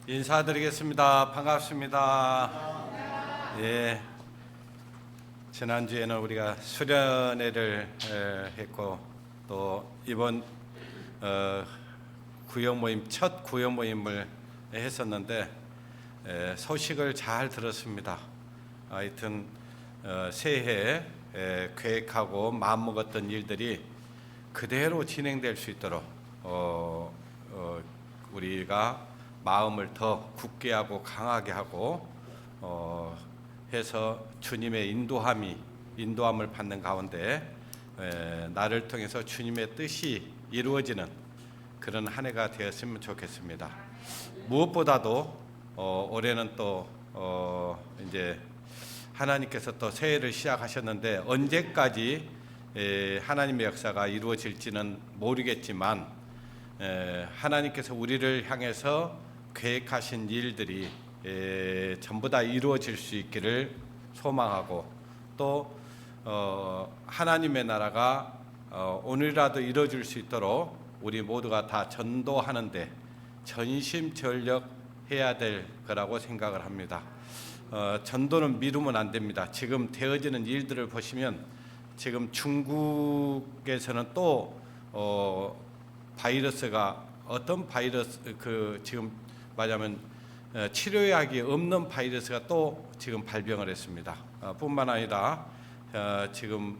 인사드리겠습니다. 반갑습니다. 예, 지난주에는 우리가 수련회를 했고 또 이번 구역 모임 첫 구역 모임을 했었는데 소식을 잘 들었습니다. 하여튼 새해 계획하고 마음먹었던 일들이 그대로 진행될 수 있도록 우리가 마음을 더 굳게 하고 강하게 하고 해서 주님의 인도함을 받는 가운데 나를 통해서 주님의 뜻이 이루어지는 그런 한 해가 되었으면 좋겠습니다. 무엇보다도 올해는 또 이제 하나님께서 또 새해를 시작하셨는데 언제까지 하나님의 역사가 이루어질지는 모르겠지만 하나님께서 우리를 향해서 계획하신 일들이 전부 다 이루어질 수 있기를 소망하고 또 하나님의 나라가 오늘이라도 이루어질 수 있도록 우리 모두가 다 전도하는데 전심전력해야 될 거라고 생각을 합니다. 전도는 미루면 안 됩니다. 지금 되어지는 일들을 보시면 지금 중국에서는 또 바이러스가 어떤 바이러스 지금 말하자면 치료약이 없는 바이러스가 또 지금 발병을 했습니다. 뿐만 아니라 지금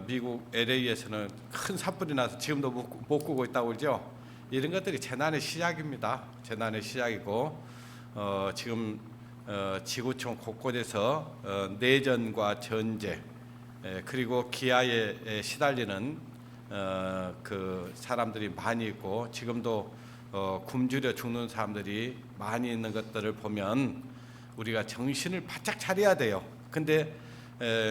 미국 LA에서는 큰 산불이 나서 지금도 못 끄고 있다고 그러죠. 이런 것들이 재난의 시작입니다. 재난의 시작이고 지금 지구촌 곳곳에서 내전과 전쟁 그리고 기아에 시달리는 그 사람들이 많이 있고 지금도 굶주려 죽는 사람들이 많이 있는 것들을 보면 우리가 정신을 바짝 차려야 돼요. 근데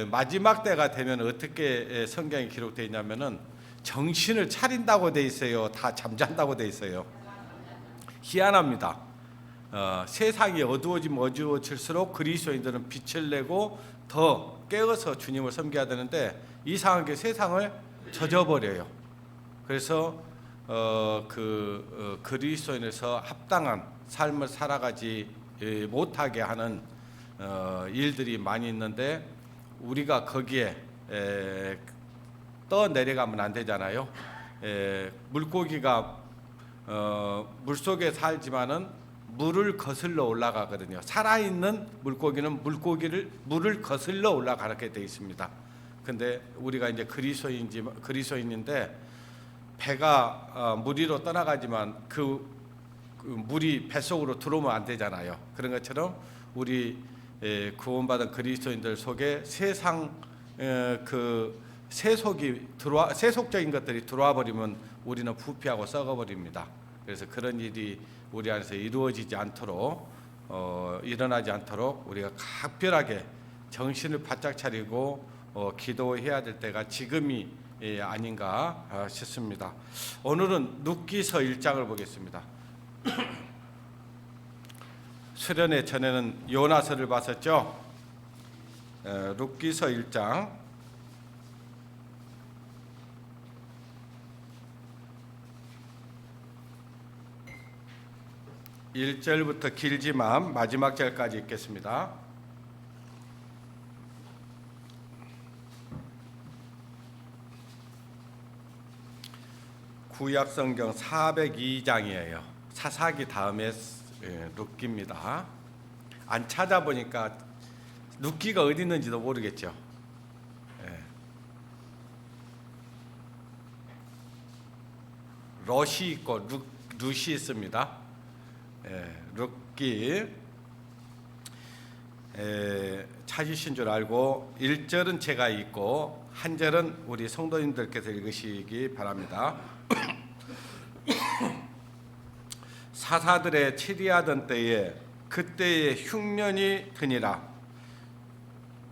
마지막 때가 되면 어떻게 성경에 기록되어 있냐면은 정신을 차린다고 돼 있어요. 다 잠잔다고 돼 있어요. 희한합니다. 세상이 어두워질수록 그리스도인들은 빛을 내고 더 깨어서 주님을 섬겨야 되는데 이상하게 세상을 젖어버려요. 그래서 그리스도인에서 합당한 삶을 살아가지 못하게 하는 일들이 많이 있는데 우리가 거기에 떠내려가면 안 되잖아요. 물고기가 물속에 살지만은 물을 거슬러 올라가거든요. 살아있는 물고기는 물을 거슬러 올라가게 되어 있습니다. 근데 우리가 이제 그리스도인인데 배가 물 위로 떠나가지만 그 물이 뱃속으로 들어오면 안 되잖아요. 그런 것처럼 우리 구원받은 그리스도인들 속에 세상 세속적인 것들이 들어와 버리면 우리는 부패하고 썩어버립니다. 그래서 그런 일이 우리 안에서 이루어지지 않도록 일어나지 않도록 우리가 각별하게 정신을 바짝 차리고 기도해야 될 때가 지금이 아닌가 싶습니다. 오늘은 룻기서 1장을 보겠습니다. 수련회 전에는 요나서를 봤었죠. 룻기서 1장 1절부터 길지만 마지막 절까지 읽겠습니다. 구약성경 402장이에요. 사사기 다음에 룻기입니다. 안 찾아보니까 룻기가 어디 있는지도 모르겠죠. 롯이 있고 룻이 있습니다. 룻기 찾으신 줄 알고 1절은 제가 읽고 한 절은 우리 성도님들께서 읽으시기 바랍니다. 사사들의 치리하던 때에 그때의 흉년이 드니라.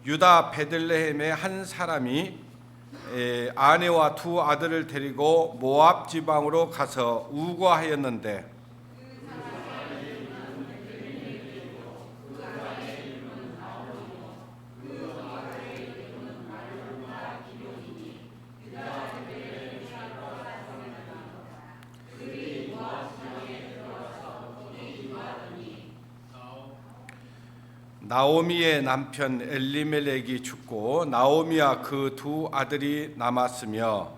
유다 베들레헴의 한 사람이 아내와 두 아들을 데리고 모압 지방으로 가서 우거하였는데 나오미의 남편 엘리멜렉이 죽고 나오미와 그 두 아들이 남았으며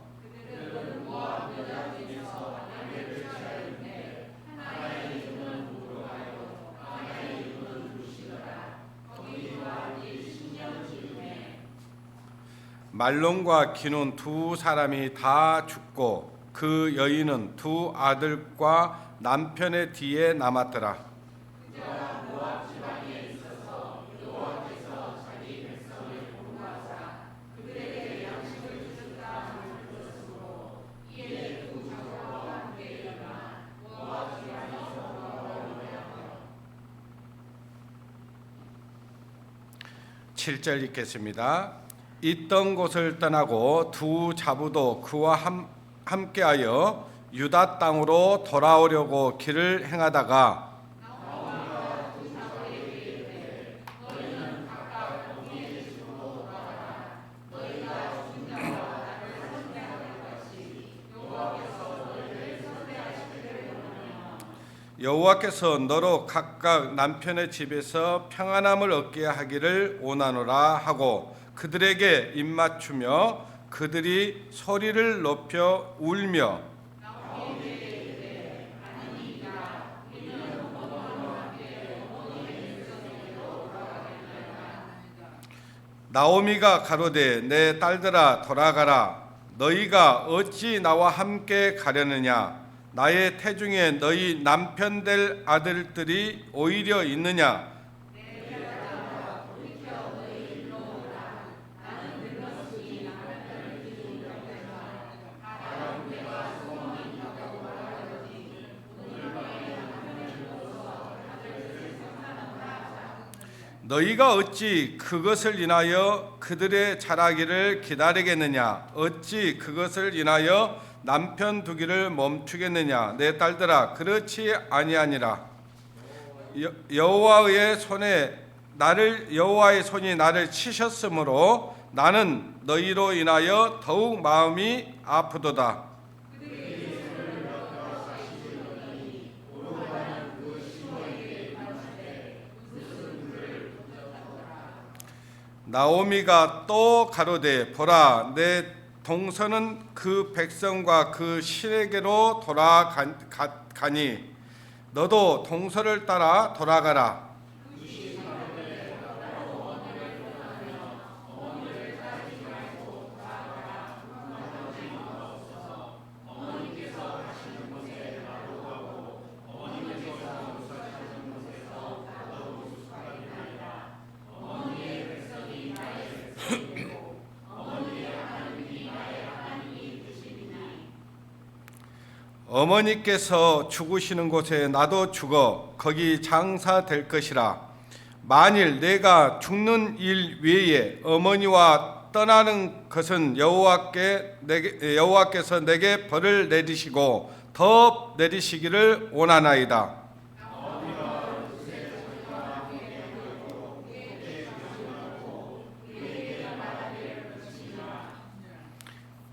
말론과 기눈 두 사람이 다 죽고 그 여인은 두 아들과 남편의 뒤에 남았더라. 칠 절 읽겠습니다. 있던 곳을 떠나고 두 자부도 그와 함께하여 유다 땅으로 돌아오려고 길을 행하다가 여호와께서 너로 각각 남편의 집에서 평안함을 얻게 하기를 원하노라 하고 그들에게 입맞추며 그들이 소리를 높여 울며 나오미가 가로되 내 딸들아 돌아가라. 너희가 어찌 나와 함께 가려느냐. 나의 태중에 너희 남편 될 아들들이 오히려 있느냐. 너희가 어찌 그것을 인하여 그들의 자라기를 기다리겠느냐. 어찌 그것을 인하여 남편 두기를 멈추겠느냐. 내 딸들아 그렇지 아니하니라. 여호와의 손이 나를 치셨으므로 나는 너희로 인하여 더욱 마음이 아프도다. 나오미가 또 가로되 보라 내 동서는 그 백성과 그 신에게로 돌아가니 너도 동서를 따라 돌아가라. 어머니께서 죽으시는 곳에 나도 죽어 거기 장사될 것이라. 만일 내가 죽는 일 외에 어머니와 떠나는 것은 여호와께서 내게 벌을 내리시고 더 내리시기를 원하나이다.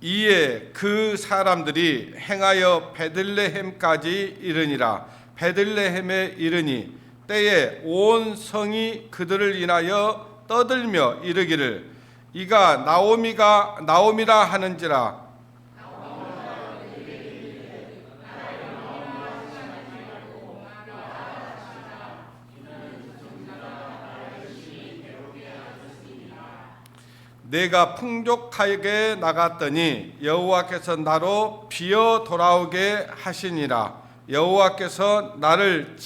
이에 그 사람들이 행하여 베들레헴까지 이르니라. 베들레헴에 이르니 때에 온 성이 그들을 인하여 떠들며 이르기를 이가 나오미라 하는지라. 내가 풍족하게 나갔더니 여호와께서 나로 비어 돌아오게 하시니라. 여호와께서 나를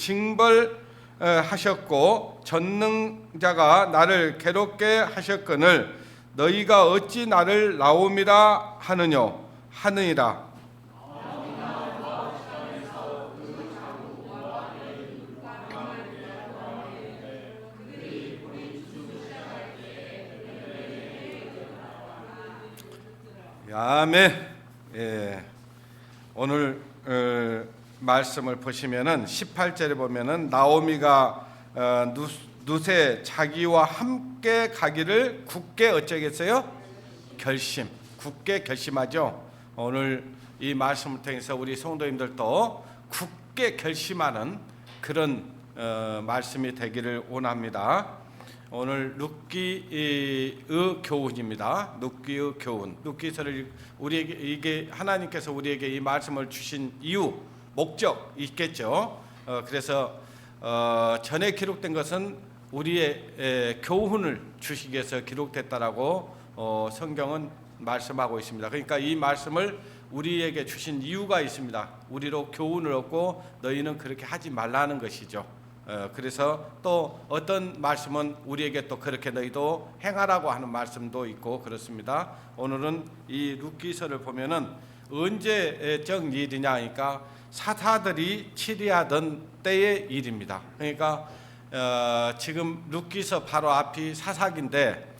징벌하셨고 전능자가 나를 괴롭게 하셨거늘 너희가 어찌 나를 나오미라 하느니라. 아멘. 예. 오늘 말씀을 보시면은 18절에 보면은 나오미가 룻의 자기와 함께 가기를 굳게 어쩌겠어요? 굳게 결심하죠. 오늘 이 말씀을 통해서 우리 성도님들도 굳게 결심하는 그런 말씀이 되기를 원합니다. 오늘 룻기의 교훈입니다. 룻기의 교훈. 룻기서를 우리에게 이게 하나님께서 우리에게 이 말씀을 주신 이유, 목적 있겠죠. 그래서 전에 기록된 것은 우리의 교훈을 주시기 위해서 기록됐다라고 성경은 말씀하고 있습니다. 그러니까 이 말씀을 우리에게 주신 이유가 있습니다. 우리로 교훈을 얻고 너희는 그렇게 하지 말라는 것이죠. 그래서 또 어떤 말씀은 우리에게 또 그렇게 너희도 행하라고 하는 말씀도 있고 그렇습니다. 오늘은 이 룻기서를 보면은 언제적 일이냐 하니까 사사들이 치리하던 때의 일입니다. 그러니까 지금 룻기서 바로 앞이 사사기인데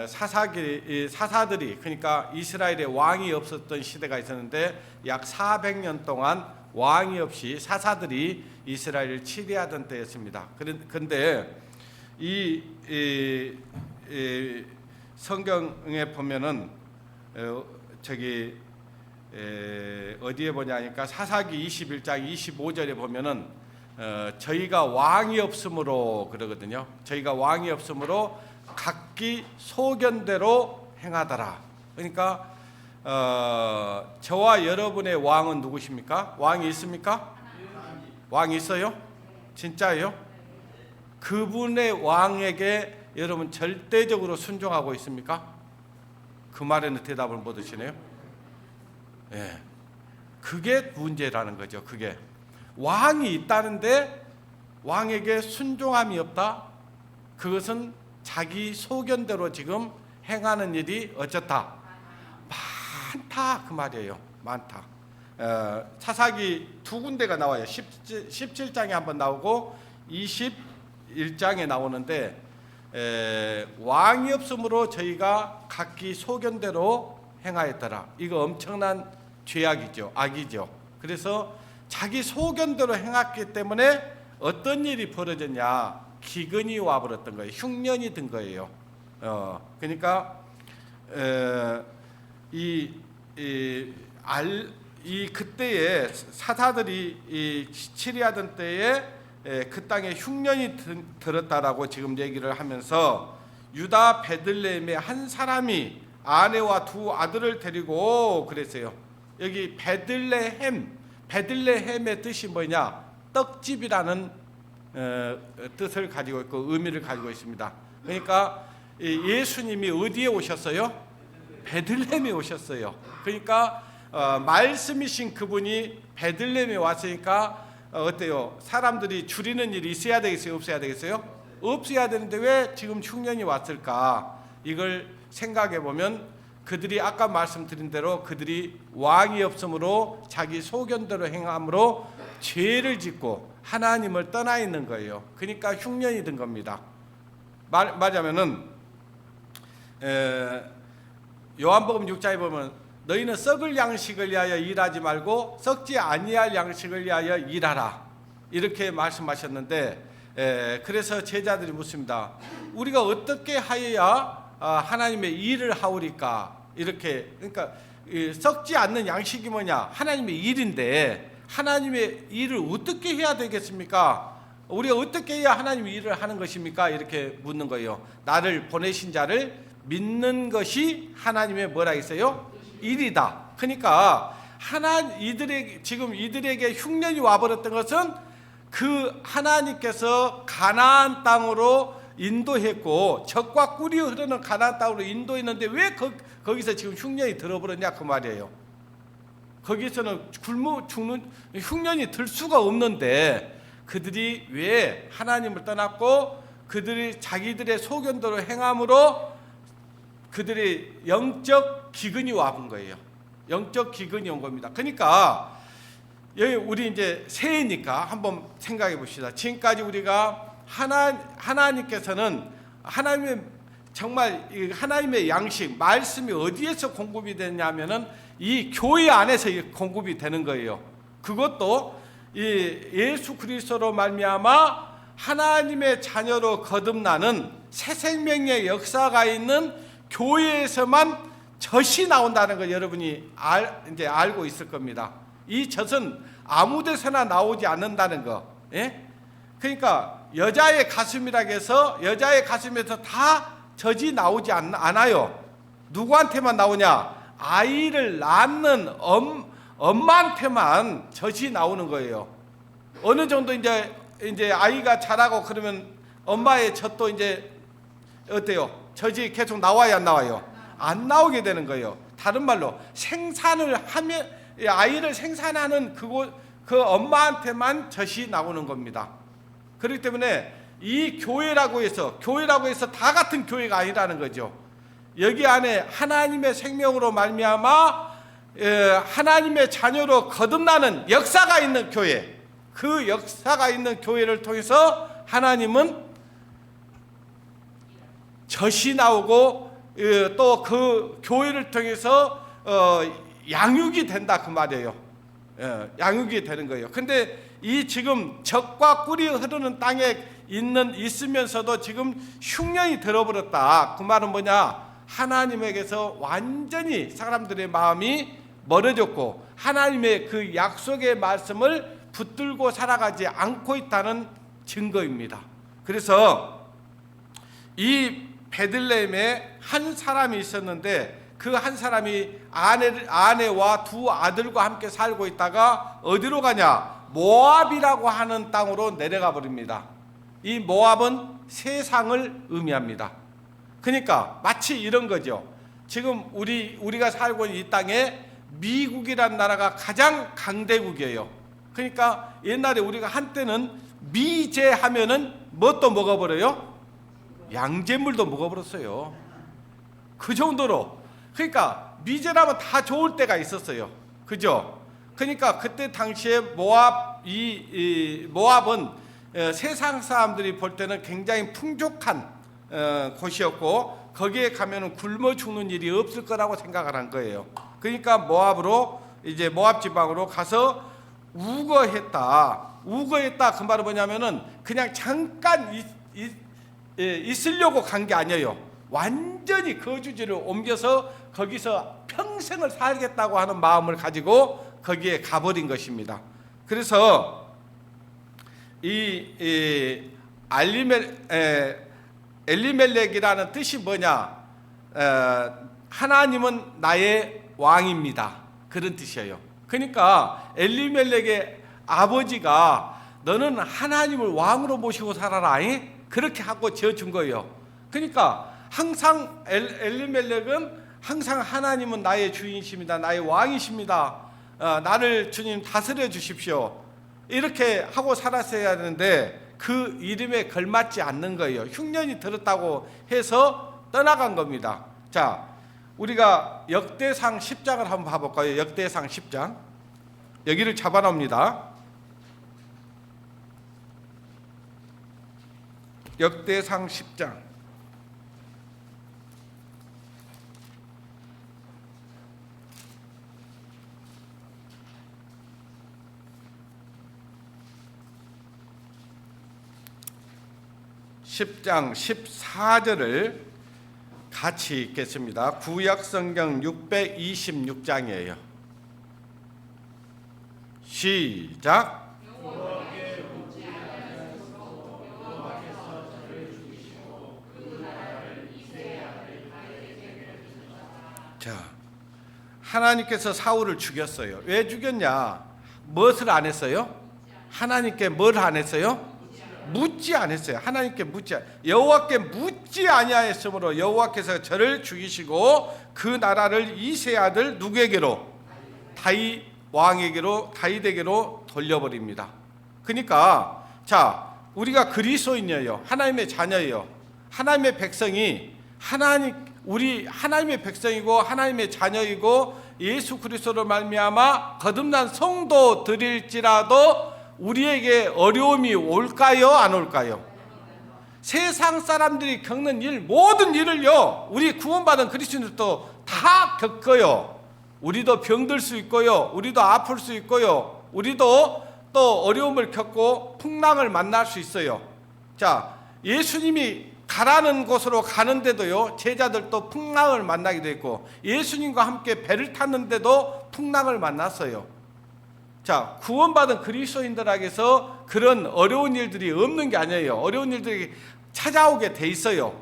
사사들이 그러니까 이스라엘에 왕이 없었던 시대가 있었는데 약 400년 동안 왕이 없이 사사들이 이스라엘을 치리하던 때였습니다. 그런데 이 성경에 보면은 어디에 보냐니까 사사기 21장 25절에 보면은 저희가 왕이 없으므로 그러거든요. 저희가 왕이 없으므로 각기 소견대로 행하더라. 그러니까 저와 여러분의 왕은 누구십니까? 왕이 있습니까? 왕이 있어요? 진짜예요? 그분의 왕에게 여러분 절대적으로 순종하고 있습니까? 그 말에는 대답을 못 하시네요. 예, 그게 문제라는 거죠. 그게 왕이 있다는데 왕에게 순종함이 없다. 그것은 자기 소견대로 지금 행하는 일이 어쩌다 많다 그 말이에요. 많다. 사사기 두 군데가 나와요. 17장에 한번 나오고 21장에 나오는데 왕이 없으므로 저희가 각기 소견대로 행하였더라. 이거 엄청난 죄악이죠. 악이죠. 그래서 자기 소견대로 행했기 때문에 어떤 일이 벌어졌냐? 기근이 와버렸던 거예요. 흉년이 든 거예요. 그러니까 그때에 사사들이 치리하던 때에 그 땅에 흉년이 들었다라고 지금 얘기를 하면서 유다 베들레헴의 한 사람이 아내와 두 아들을 데리고 그랬어요. 여기 베들레헴의 뜻이 뭐냐? 떡집이라는 뜻을 가지고 있고 의미를 가지고 있습니다. 그러니까 예수님이 어디에 오셨어요? 베들레헴에 오셨어요. 그러니까 말씀이신 그분이 베들레헴에 왔으니까 어때요? 사람들이 줄이는 일이 있어야 되겠어요? 없어야 되겠어요? 없어야 되는데 왜 지금 흉년이 왔을까? 이걸 생각해 보면 그들이 아까 말씀드린 대로 그들이 왕이 없으므로 자기 소견대로 행함으로 죄를 짓고 하나님을 떠나 있는 거예요. 그러니까 흉년이 든 겁니다. 말하자면은 요한복음 6장에 보면 너희는 썩을 양식을 위하여 일하지 말고 썩지 아니할 양식을 위하여 일하라 이렇게 말씀하셨는데 그래서 제자들이 묻습니다. 우리가 어떻게 하여야 하나님의 일을 하오리까? 이렇게 그러니까 썩지 않는 양식이 뭐냐? 하나님의 일인데 하나님의 일을 어떻게 해야 되겠습니까? 우리가 어떻게 해야 하나님의 일을 하는 것입니까? 이렇게 묻는 거예요. 나를 보내신 자를 믿는 것이 하나님의 뭐라 했어요? 일이다. 그러니까 지금 이들에게 흉년이 와버렸던 것은 그 하나님께서 가나안 땅으로 인도했고 적과 꿀이 흐르는 가나안 땅으로 인도했는데 왜 거기서 지금 흉년이 들어버렸냐 그 말이에요. 거기서는 굶어 죽는 흉년이 들 수가 없는데 그들이 왜 하나님을 떠났고 그들이 자기들의 소견대로 행함으로 그들의 영적 기근이 와본 거예요. 영적 기근이 온 겁니다. 그러니까 여기 우리 이제 새해니까 한번 생각해 봅시다. 지금까지 우리가 하나님께서는 정말 하나님의 양식 말씀이 어디에서 공급이 되냐면은 이 교회 안에서 공급이 되는 거예요. 그것도 이 예수 그리스도로 말미암아 하나님의 자녀로 거듭나는 새 생명의 역사가 있는 교회에서만 젖이 나온다는 걸 여러분이 이제 알고 있을 겁니다. 이 젖은 아무 데서나 나오지 않는다는 거. 예? 그러니까 여자의 가슴이라고 해서 여자의 가슴에서 다 젖이 나오지 않아요. 누구한테만 나오냐? 아이를 낳는 엄마한테만 젖이 나오는 거예요. 어느 정도 이제 아이가 자라고 그러면 엄마의 젖도 이제 어때요? 젖이 계속 나와야 안 나와요? 안 나오게 되는 거예요. 다른 말로 생산을 하면 아이를 생산하는 그 엄마한테만 젖이 나오는 겁니다. 그렇기 때문에 이 교회라고 해서 다 같은 교회가 아니라는 거죠. 여기 안에 하나님의 생명으로 말미암아 하나님의 자녀로 거듭나는 역사가 있는 교회, 그 역사가 있는 교회를 통해서 하나님은 젖이 나오고 또 그 교회를 통해서 양육이 된다 그 말이에요. 양육이 되는 거예요. 근데 이 지금 젖과 꿀이 흐르는 땅에 있으면서도 지금 흉년이 들어버렸다. 그 말은 뭐냐? 하나님에게서 완전히 사람들의 마음이 멀어졌고 하나님의 그 약속의 말씀을 붙들고 살아가지 않고 있다는 증거입니다. 그래서 이 베들레헴에 한 사람이 있었는데 그 한 사람이 아내와 두 아들과 함께 살고 있다가 어디로 가냐? 모압이라고 하는 땅으로 내려가 버립니다. 이 모압은 세상을 의미합니다. 그러니까 마치 이런 거죠. 지금 우리가 살고 있는 이 땅에 미국이라는 나라가 가장 강대국이에요. 그러니까 옛날에 우리가 한때는 미제 하면은 뭣도 먹어버려요? 양잿물도 먹어버렸어요. 그 정도로. 그러니까 미제라면 다 좋을 때가 있었어요. 그죠? 그러니까 그때 당시에 모압은 세상 사람들이 볼 때는 굉장히 풍족한 곳이었고 거기에 가면은 굶어 죽는 일이 없을 거라고 생각을 한 거예요. 그러니까 모압 지방으로 가서 우거했다 그 말은 뭐냐면은 그냥 잠깐 있으려고 간 게 아니에요. 완전히 거주지를 옮겨서 거기서 평생을 살겠다고 하는 마음을 가지고 거기에 가버린 것입니다. 그래서 이 엘리멜렉이라는 뜻이 뭐냐? 하나님은 나의 왕입니다. 그런 뜻이에요. 그러니까 엘리멜렉의 아버지가 너는 하나님을 왕으로 모시고 살아라. 그렇게 하고 지어준 거예요. 그러니까 항상 엘리멜렉은 항상 하나님은 나의 주인이십니다. 나의 왕이십니다. 나를 주님 다스려 주십시오. 이렇게 하고 살았어야 하는데 그 이름에 걸맞지 않는 거예요. 흉년이 들었다고 해서 떠나간 겁니다. 자, 우리가 역대상 10장을 한번 봐볼까요? 역대상 10장. 여기를 잡아놓습니다. 역대상 10장. (10장) 14절을 같이 읽겠습니다. 구약성경 626장이에요. 시작. 자, 하나님께서 사울을 죽였어요. 왜 죽였냐? 무엇을 안 했어요? 하나님께 뭘 안 했어요? 묻지 않았어요. 하나님께 여호와께 묻지 아니하였으므로 여호와께서 저를 죽이시고 그 나라를 이세 아들 누구에게로? 다윗 왕에게로, 다윗에게로 돌려버립니다. 그러니까 자, 우리가 그리스도인이에요. 하나님의 자녀예요. 하나님의 백성이 우리 하나님의 백성이고 하나님의 자녀이고 예수 그리스도로 말미암아 거듭난 성도들일지라도 우리에게 어려움이 올까요? 안 올까요? 세상 사람들이 겪는 모든 일을요, 우리 구원받은 그리스도인들도 다 겪어요. 우리도 병들 수 있고요, 우리도 아플 수 있고요, 우리도 또 어려움을 겪고 풍랑을 만날 수 있어요. 자, 예수님이 가라는 곳으로 가는데도요, 제자들도 풍랑을 만나게 되고, 예수님과 함께 배를 탔는데도 풍랑을 만났어요. 자, 구원받은 그리스도인들에게서 그런 어려운 일들이 없는 게 아니에요. 어려운 일들이 찾아오게 돼 있어요.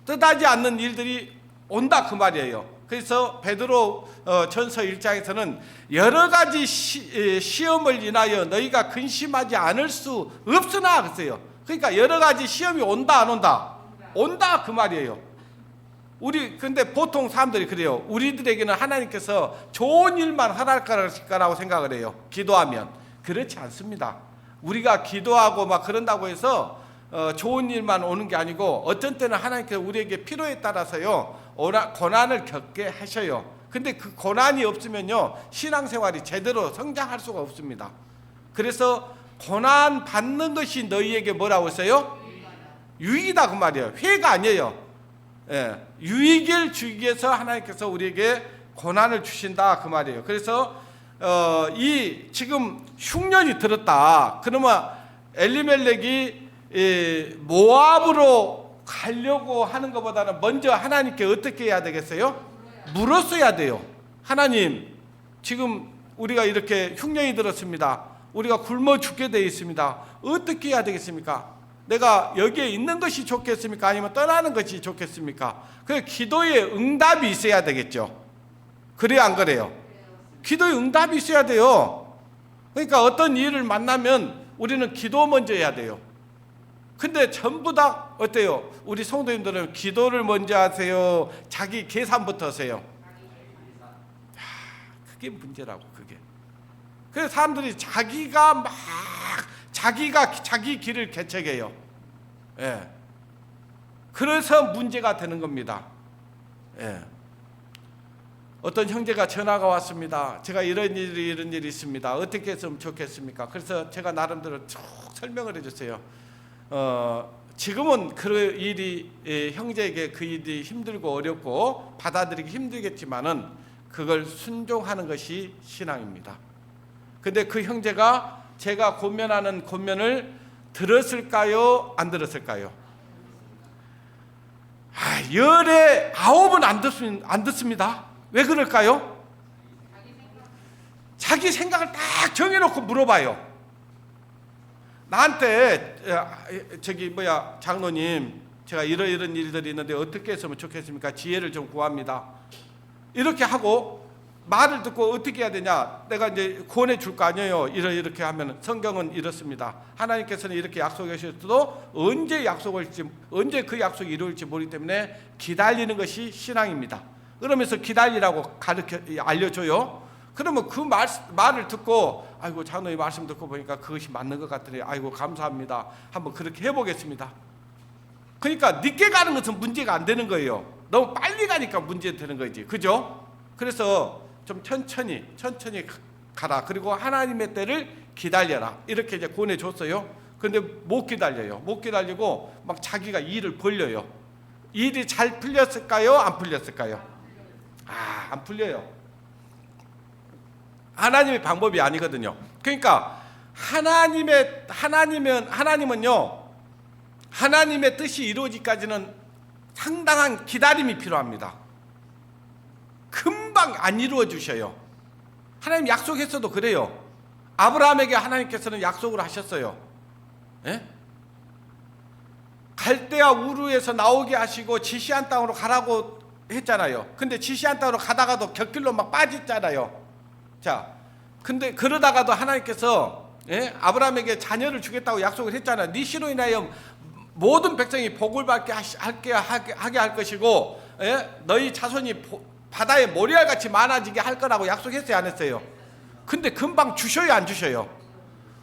뜻하지 않는 일들이 온다 그 말이에요. 그래서 베드로 전서 1장에서는 여러 가지 시험을 인하여 너희가 근심하지 않을 수 없으나 그랬어요. 그러니까 여러 가지 시험이 온다 안 온다? 온다 그 말이에요. 근데 보통 사람들이 그래요. 우리들에게는 하나님께서 좋은 일만 허락하실 거라고 생각을 해요. 기도하면. 그렇지 않습니다. 우리가 기도하고 막 그런다고 해서 좋은 일만 오는 게 아니고 어떤 때는 하나님께서 우리에게 필요에 따라서요 고난을 겪게 하셔요. 근데 그 고난이 없으면요 신앙생활이 제대로 성장할 수가 없습니다. 그래서 고난 받는 것이 너희에게 뭐라고 했어요? 유익이다 그 말이에요. 회가 아니에요. 예, 유익을 주기 위해서 하나님께서 우리에게 고난을 주신다 그 말이에요. 그래서 이 지금 흉년이 들었다. 그러면 엘리멜렉이 모압으로 가려고 하는 것보다는 먼저 하나님께 어떻게 해야 되겠어요? 물었어야 돼요. 하나님, 지금 우리가 이렇게 흉년이 들었습니다. 우리가 굶어 죽게 되어 있습니다. 어떻게 해야 되겠습니까? 내가 여기에 있는 것이 좋겠습니까? 아니면 떠나는 것이 좋겠습니까? 그 기도에 응답이 있어야 되겠죠. 그래야 안 그래요? 기도에 응답이 있어야 돼요. 그러니까 어떤 일을 만나면 우리는 기도 먼저 해야 돼요. 근데 전부 다 어때요? 우리 성도님들은 기도를 먼저 하세요? 자기 계산부터 하세요? 그게 문제라고 그게. 그래서 사람들이 자기가 자기 길을 개척해요. 예. 그래서 문제가 되는 겁니다. 예. 어떤 형제가 전화가 왔습니다. 제가 이런 일이 있습니다. 어떻게 했으면 좋겠습니까? 그래서 제가 나름대로 쭉 설명을 해줬어요. 지금은 그 일이 형제에게 그 일이 힘들고 어렵고 받아들이기 힘들겠지만은 그걸 순종하는 것이 신앙입니다. 근데 그 형제가 제가 권면하는 권면을 들었을까요? 안 들었을까요? 열에 9은 안 듣습니다. 왜 그럴까요? 자기 생각을 딱 정해놓고 물어봐요. 나한테 장로님, 제가 이런 일들이 있는데 어떻게 했으면 좋겠습니까? 지혜를 좀 구합니다. 이렇게 하고 말을 듣고 어떻게 해야 되냐? 내가 이제 권해 줄 거 아니에요. 이렇게 하면 성경은 이렇습니다. 하나님께서는 이렇게 약속하셨어도 언제 그 약속이 이루어질지 모르기 때문에 기다리는 것이 신앙입니다. 그러면서 기다리라고 알려줘요. 그러면 그 말을 듣고 아이고 장로님 말씀 듣고 보니까 그것이 맞는 것 같으니 아이고 감사합니다. 한번 그렇게 해보겠습니다. 그러니까 늦게 가는 것은 문제가 안 되는 거예요. 너무 빨리 가니까 문제 되는 거지. 그죠? 그래서 좀 천천히 가라. 그리고 하나님의 때를 기다려라. 이렇게 이제 권해줬어요. 근데 못 기다려요. 못 기다리고 막 자기가 일을 벌려요. 일이 잘 풀렸을까요? 안 풀렸을까요? 안 풀려요. 하나님의 방법이 아니거든요. 그러니까 하나님은요, 하나님의 뜻이 이루어지기까지는 상당한 기다림이 필요합니다. 금방 안 이루어 주셔요. 하나님 약속했어도 그래요. 아브라함에게 하나님께서는 약속을 하셨어요. 예? 갈대아 우르에서 나오게 하시고 지시한 땅으로 가라고 했잖아요. 근데 지시한 땅으로 가다가도 곁길로 막 빠졌잖아요. 자, 근데 그러다가도 하나님께서 아브라함에게 자녀를 주겠다고 약속을 했잖아요. 네 씨로 인하여 모든 백성이 복을 받게 하게 할 것이고, 너희 자손이 바다의 모래알같이 많아지게 할 거라고 약속했어요, 안 했어요? 근데 금방 주셔요, 안 주셔요?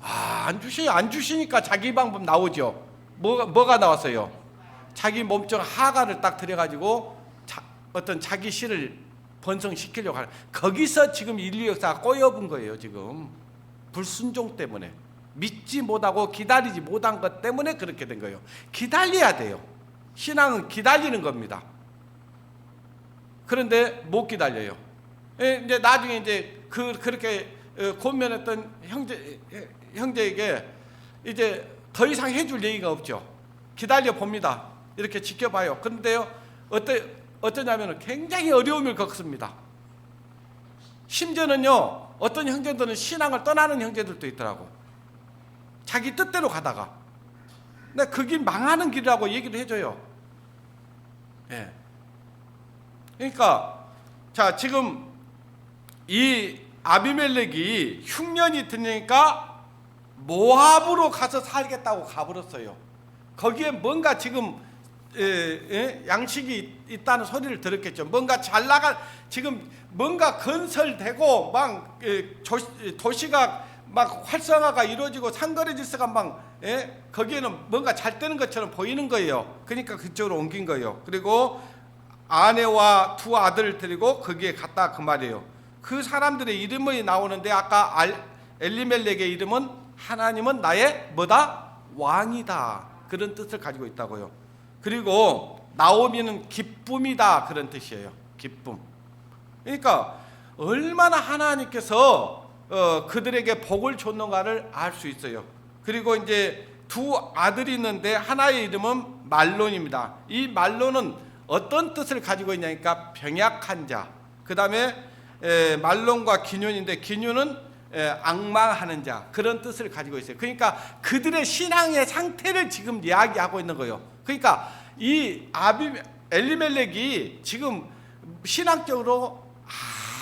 안 주셔요. 안 주시니까 자기 방법 나오죠. 뭐가 나왔어요? 자기 몸종 하가를 딱 들여가지고 어떤 자기 씨를 번성시키려고 하는, 거기서 지금 인류 역사가 꼬여본 거예요. 지금 불순종 때문에, 믿지 못하고 기다리지 못한 것 때문에 그렇게 된 거예요. 기다려야 돼요. 신앙은 기다리는 겁니다. 그런데 못 기다려요. 이제 나중에 이제 그렇게 권면했던 형제에게 이제 더 이상 해줄 얘기가 없죠. 기다려 봅니다. 이렇게 지켜봐요. 그런데요, 어떠냐면 굉장히 어려움을 겪습니다. 심지어는요, 어떤 형제들은 신앙을 떠나는 형제들도 있더라고. 자기 뜻대로 가다가. 근데 그 길 망하는 길이라고 얘기를 해줘요. 예. 그러니까 자, 지금 이 아비멜렉이 흉년이 드니까 모압으로 가서 살겠다고 가버렸어요. 거기에 뭔가 지금 양식이 있다는 소리를 들었겠죠. 뭔가 잘 나간, 지금 뭔가 건설되고 막 도시가 막 활성화가 이루어지고 상거래 질서가 막 거기에는 뭔가 잘 되는 것처럼 보이는 거예요. 그러니까 그쪽으로 옮긴 거예요. 그리고 아내와 두 아들을 데리고 거기에 갔다 그 말이에요. 그 사람들의 이름이 나오는데 아까 엘리멜렉의 이름은 하나님은 나의 뭐다? 왕이다. 그런 뜻을 가지고 있다고요. 그리고 나오미는 기쁨이다. 그런 뜻이에요. 기쁨. 그러니까 얼마나 하나님께서 그들에게 복을 줬는가를 알 수 있어요. 그리고 이제 두 아들이 있는데 하나의 이름은 말론입니다. 이 말론은 어떤 뜻을 가지고 있냐니까 병약한 자. 그 다음에 말론과 기럐인데 기럐은 앙망하는 자, 그런 뜻을 가지고 있어요. 그러니까 그들의 신앙의 상태를 지금 이야기하고 있는 거예요. 그러니까 이 엘리멜렉이 지금 신앙적으로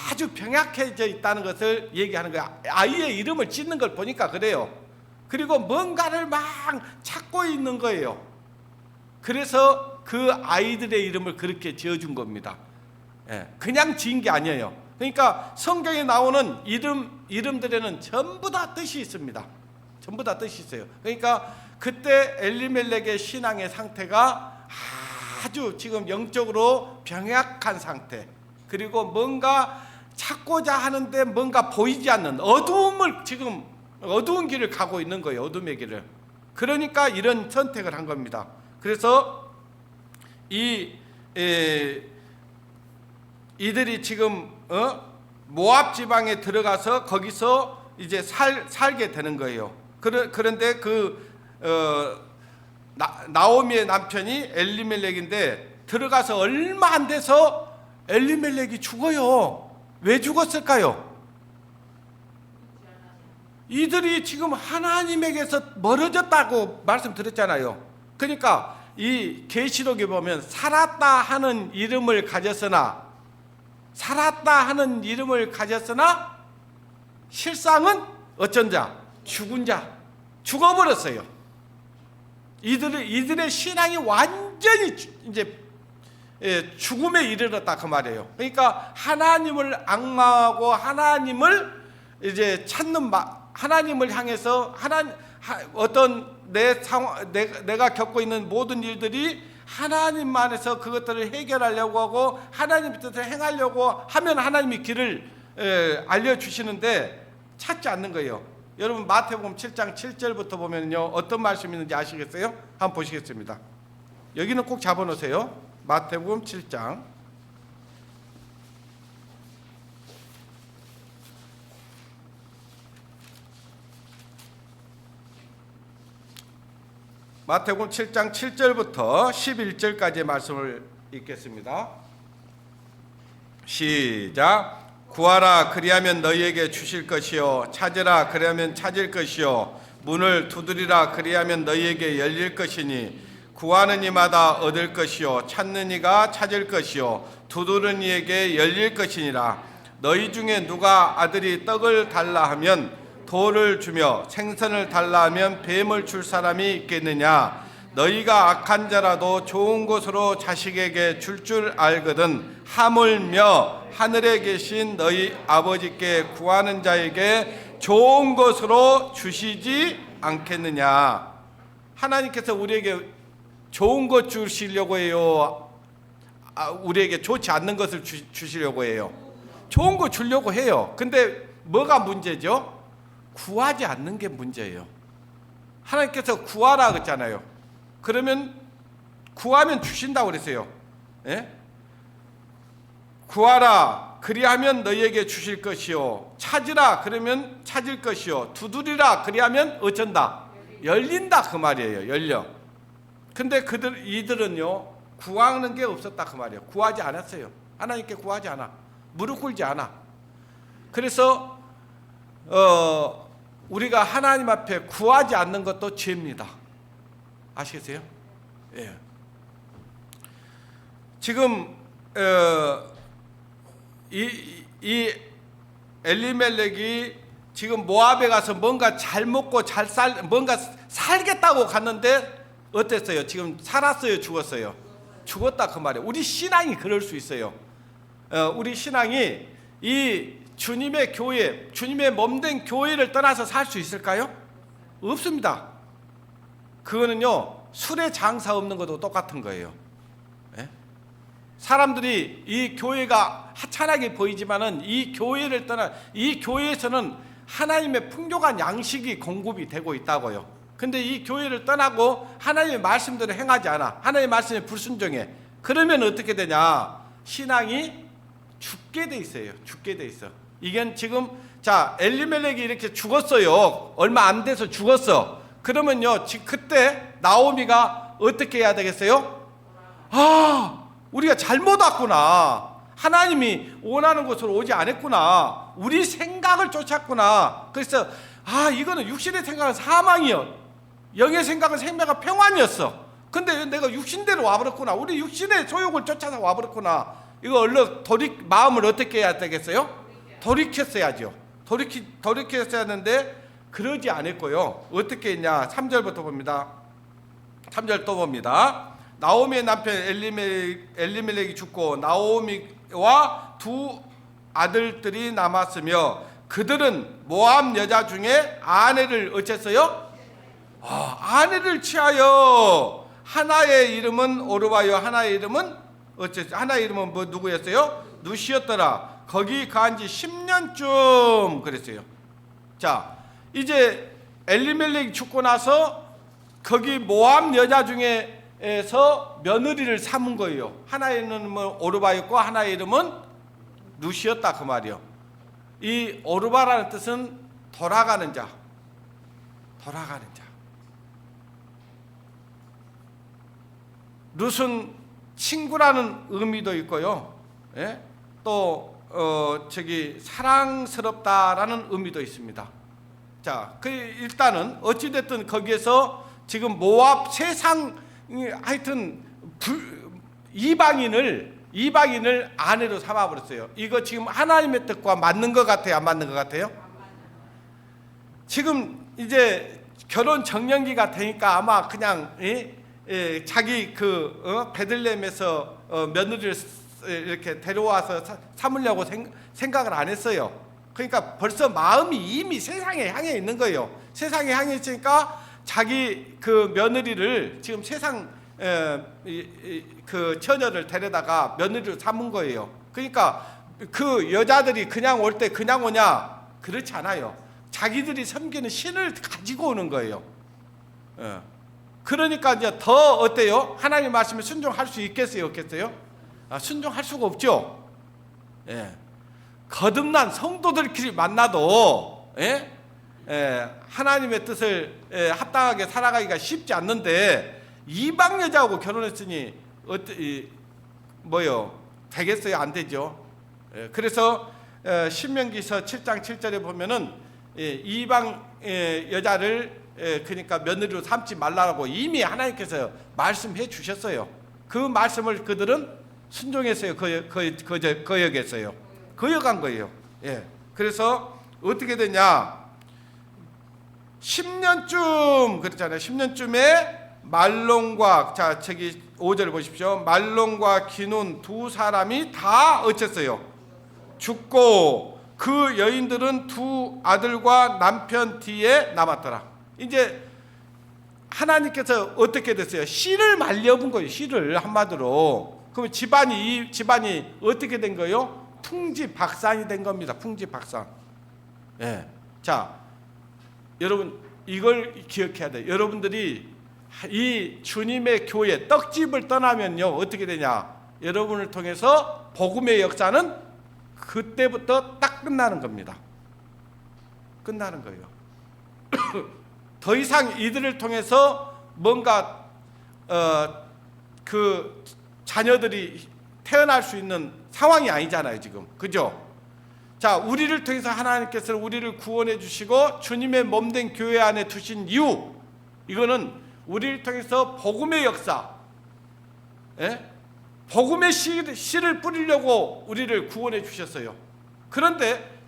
아주 병약해져 있다는 것을 얘기하는 거야. 아이의 이름을 짓는 걸 보니까 그래요. 그리고 뭔가를 막 찾고 있는 거예요. 그래서 그 아이들의 이름을 그렇게 지어준 겁니다. 그냥 지은 게 아니에요. 그러니까 성경에 나오는 이름들에는 전부 다 뜻이 있습니다. 전부 다 뜻이 있어요. 그러니까 그때 엘리멜렉의 신앙의 상태가 아주 지금 영적으로 병약한 상태, 그리고 뭔가 찾고자 하는데 뭔가 보이지 않는 어두운 길을 가고 있는 거예요. 어둠의 길을. 그러니까 이런 선택을 한 겁니다. 그래서 이들이 지금 모압 지방에 들어가서 거기서 이제 살게 되는 거예요. 그런데 나오미의 남편이 엘리멜렉인데 들어가서 얼마 안 돼서 엘리멜렉이 죽어요. 왜 죽었을까요? 이들이 지금 하나님에게서 멀어졌다고 말씀드렸잖아요. 그러니까 이 계시록에 보면 살았다 하는 이름을 가졌으나 실상은 어쩐 자? 죽은 자. 죽어버렸어요. 이들의 신앙이 완전히 이제 죽음에 이르렀다 그 말이에요. 그러니까 하나님을 앙망하고 하나님을 이제 찾는 하나님을 향해서 어떤 내가 겪고 있는 모든 일들이 하나님만에서 그것들을 해결하려고 하고 하나님 뜻을 행하려고 하면 하나님이 길을 알려주시는데 찾지 않는 거예요. 여러분 마태복음 7장 7절부터 보면요 어떤 말씀이 있는지 아시겠어요? 한번 보시겠습니다. 여기는 꼭 잡아놓으세요. 마태복음 7장 마태복음 7장 7절부터 11절까지의 말씀을 읽겠습니다. 시작. 구하라 그리하면 너희에게 주실 것이요 찾으라 그리하면 찾을 것이요 문을 두드리라 그리하면 너희에게 열릴 것이니 구하는 이마다 얻을 것이요 찾는 이가 찾을 것이요 두드리는 이에게 열릴 것이니라. 너희 중에 누가 아들이 떡을 달라 하면 돌을 주며 생선을 달라 하면 뱀을 줄 사람이 있겠느냐. 너희가 악한 자라도 좋은 것으로 자식에게 줄 알거든 하물며 하늘에 계신 너희 아버지께 구하는 자에게 좋은 것으로 주시지 않겠느냐. 하나님께서 우리에게 좋은 것 주시려고 해요? 우리에게 좋지 않는 것을 주시려고 해요? 좋은 거 주려고 해요. 근데 뭐가 문제죠? 구하지 않는 게 문제예요. 하나님께서 구하라 그랬잖아요. 그러면 구하면 주신다고 그랬어요. 예? 구하라 그리하면 너희에게 주실 것이요 찾으라 그러면 찾을 것이요 두드리라 그리하면 어쩐다? 열린다 그 말이에요. 열려. 근데 이들은요 구하는 게 없었다 그 말이에요. 구하지 않았어요. 하나님께 구하지 않아. 무릎 꿇지 않아. 그래서 우리가 하나님 앞에 구하지 않는 것도 죄입니다. 아시겠어요? 예. 지금 이 엘리멜렉이 지금 모압에 가서 뭔가 잘 먹고 뭔가 살겠다고 갔는데 어땠어요? 지금 살았어요? 죽었어요? 죽었다 그 말이에요. 우리 신앙이 그럴 수 있어요. 우리 신앙이 이 주님의 교회, 주님의 몸된 교회를 떠나서 살 수 있을까요? 없습니다. 그거는요, 술에 장사 없는 것도 똑같은 거예요. 예? 사람들이 이 교회가 하찮게 보이지만은 이 교회에서는 하나님의 풍족한 양식이 공급이 되고 있다고요. 근데 이 교회를 떠나고 하나님의 말씀대로 행하지 않아, 하나님의 말씀에 불순종해, 그러면 어떻게 되냐? 신앙이 죽게 돼 있어요. 죽게 돼 있어. 이게 지금 엘리멜렉이 이렇게 죽었어요. 얼마 안 돼서 죽었어. 그러면요, 그때 나오미가 어떻게 해야 되겠어요? 우리가 잘못 왔구나. 하나님이 원하는 곳으로 오지 않았구나. 우리 생각을 쫓았구나. 그래서 이거는 육신의 생각은 사망이요, 영의 생각은 생명과 평안이었어. 근데 내가 육신대로 와버렸구나. 우리 육신의 소욕을 쫓아서 와버렸구나. 이거 얼른 마음을 어떻게 해야 되겠어요? 돌이켰어야죠. 돌이켰어야 하는데 그러지 않았고요. 어떻게 했냐? 3절부터 봅니다. 3절 또 봅니다. 나오미의 남편 엘리멜렉이 죽고 나오미와 두 아들들이 남았으며 그들은 모압 여자 중에 아내를 어쨌어요? 아내를 취하여 하나의 이름은 오르바요, 하나의 이름은 하나의 이름은 누구였어요? 누시였더라. 거기 간지 10년쯤 그랬어요. 자, 이제 엘리멜렉이 죽고 나서 거기 모압 여자 중에서 며느리를 삼은 거예요. 하나의 이름은 오르바였고 하나의 이름은 누시였다 그 말이요. 이 오르바라는 뜻은 돌아가는 자, 돌아가는 자. 룻은 친구라는 의미도 있고요. 예? 또 사랑스럽다라는 의미도 있습니다. 자, 일단은 어찌됐든 거기에서 지금 모압 세상 하여튼 이방인을 아내로 삼아버렸어요. 이거 지금 하나님의 뜻과 맞는 것 같아요? 안 맞는 것 같아요? 지금 이제 결혼 정년기가 되니까 아마 그냥 자기 베들레헴에서 며느리를 이렇게 데려와서 삼으려고 생각을 안 했어요. 그러니까 벌써 마음이 이미 세상에 향해 있는 거예요. 세상에 향해 있으니까 자기 그 며느리를 지금 세상 그 처녀를 데려다가 며느리로 삼은 거예요. 그러니까 그 여자들이 그냥 올 때 그냥 오냐? 그렇지 않아요. 자기들이 섬기는 신을 가지고 오는 거예요. 그러니까 이제 더 어때요? 하나님 말씀에 순종할 수 있겠어요, 없겠어요? 순종할 수가 없죠. 거듭난 성도들끼리 만나도 하나님의 뜻을 합당하게 살아가기가 쉽지 않는데 이방 여자하고 결혼했으니 되겠어요? 안 되죠. 그래서 신명기서 7장 7절에 보면은 이방 여자를 그러니까 며느리로 삼지 말라고 이미 하나님께서 말씀해 주셨어요. 그 말씀을 그들은 순종했어요. 거역했어요. 거역한 거예요. 그래서 어떻게 되냐? 10년쯤 그랬잖아요. 10년쯤에 말론과 5절 보십시오. 말론과 기눈 두 사람이 다 어쨌어요? 죽고 그 여인들은 두 아들과 남편 뒤에 남았더라. 이제 하나님께서 어떻게 됐어요? 씨를 말려본 거예요. 씨를 한마디로. 그럼 집안이 어떻게 된 거예요? 풍지박산이 된 겁니다. 풍지박산. 자, 여러분 이걸 기억해야 돼요. 여러분들이 이 주님의 교회 떡집을 떠나면요 어떻게 되냐? 여러분을 통해서 복음의 역사는 그때부터 딱 끝나는 겁니다. 끝나는 거예요. 더 이상 이들을 통해서 뭔가 그 자녀들이 태어날 수 있는 상황이 아니잖아요 지금. 그죠? 자, 우리를 통해서 하나님께서 우리를 구원해 주시고 주님의 몸된 교회 안에 두신 이유, 이거는 우리를 통해서 복음의 역사, 복음의 씨를 뿌리려고 우리를 구원해 주셨어요. 그런데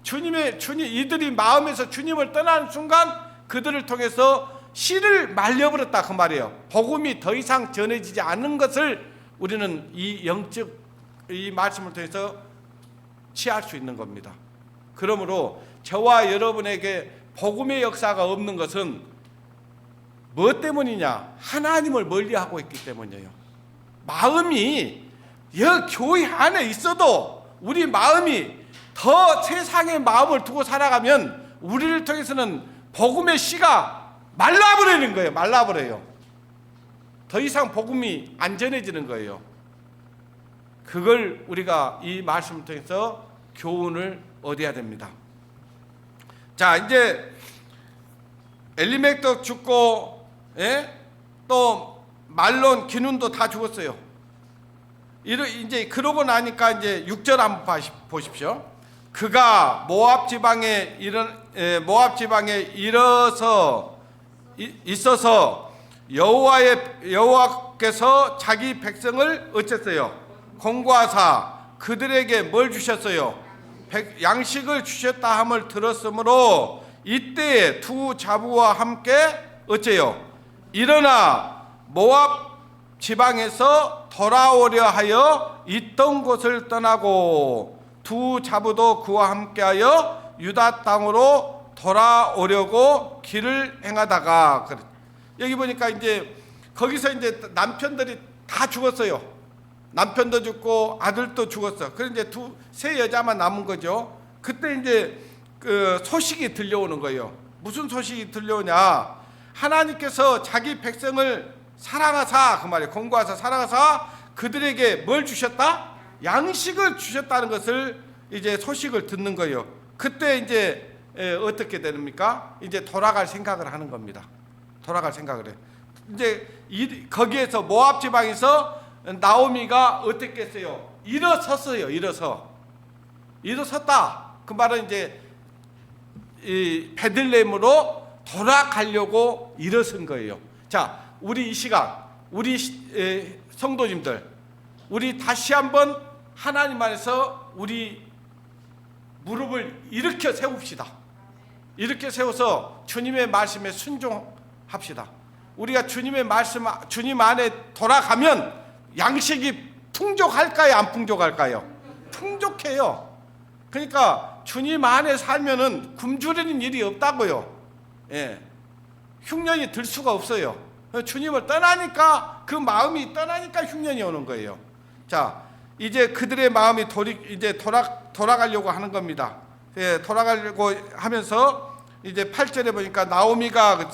이들이 마음에서 주님을 떠나는 순간 그들을 통해서 씨를 말려버렸다 그 말이에요. 복음이 더 이상 전해지지 않는 것을 우리는 이 말씀을 통해서 취할 수 있는 겁니다. 그러므로 저와 여러분에게 복음의 역사가 없는 것은 무엇 때문이냐? 하나님을 멀리하고 있기 때문이에요. 마음이 교회 안에 있어도 우리 마음이 더 세상의 마음을 두고 살아가면 우리를 통해서는 복음의 씨가 말라버리는 거예요. 말라버려요. 더 이상 복음이 안 전해지는 거예요. 그걸 우리가 이 말씀을 통해서 교훈을 얻어야 됩니다. 자, 이제 엘리멜렉도 죽고, 또 말론, 기눈도 다 죽었어요. 이제 그러고 나니까 이제 6절 한번 보십시오. 그가 모압 지방에 있어서 여호와께서 자기 백성을 어쨌어요? 공고하사 그들에게 뭘 주셨어요? 양식을 주셨다 함을 들었으므로 이때에 두 자부와 함께 어째요? 일어나 모압 지방에서 돌아오려 하여 있던 곳을 떠나고 두 자부도 그와 함께하여 유다 땅으로 돌아오려고 길을 행하다가, 여기 보니까 이제 거기서 이제 남편들이 다 죽었어요. 남편도 죽고 아들도 죽었어. 그래서 이제 세 여자만 남은 거죠. 그때 이제 그 소식이 들려오는 거예요. 무슨 소식이 들려오냐? 하나님께서 자기 백성을 사랑하사, 그 말이에요. 공고하사 사랑하사 그들에게 뭘 주셨다? 양식을 주셨다는 것을 이제 소식을 듣는 거예요. 그때 이제 어떻게 됩니까? 이제 돌아갈 생각을 하는 겁니다. 돌아갈 생각을 해요. 이제 거기에서 모압 지방에서 나오미가 어떻게 했어요? 일어섰어요. 일어섰다. 그 말은 이제 이 베들레헴으로 돌아가려고 일어선 거예요. 자, 우리 이 시간, 우리 성도님들, 우리 다시 한번 하나님 안에서 우리 무릎을 일으켜 세웁시다. 이렇게 세워서 주님의 말씀에 순종합시다. 우리가 주님의 말씀, 주님 안에 돌아가면 양식이 풍족할까요? 안 풍족할까요? 풍족해요. 그러니까 주님 안에 살면은 굶주리는 일이 없다고요. 흉년이 들 수가 없어요. 주님을 떠나니까, 그 마음이 떠나니까 흉년이 오는 거예요. 자, 이제 그들의 마음이 돌아가려고 하는 겁니다. 돌아가려고 하면서 이제 8절에 보니까 나오미가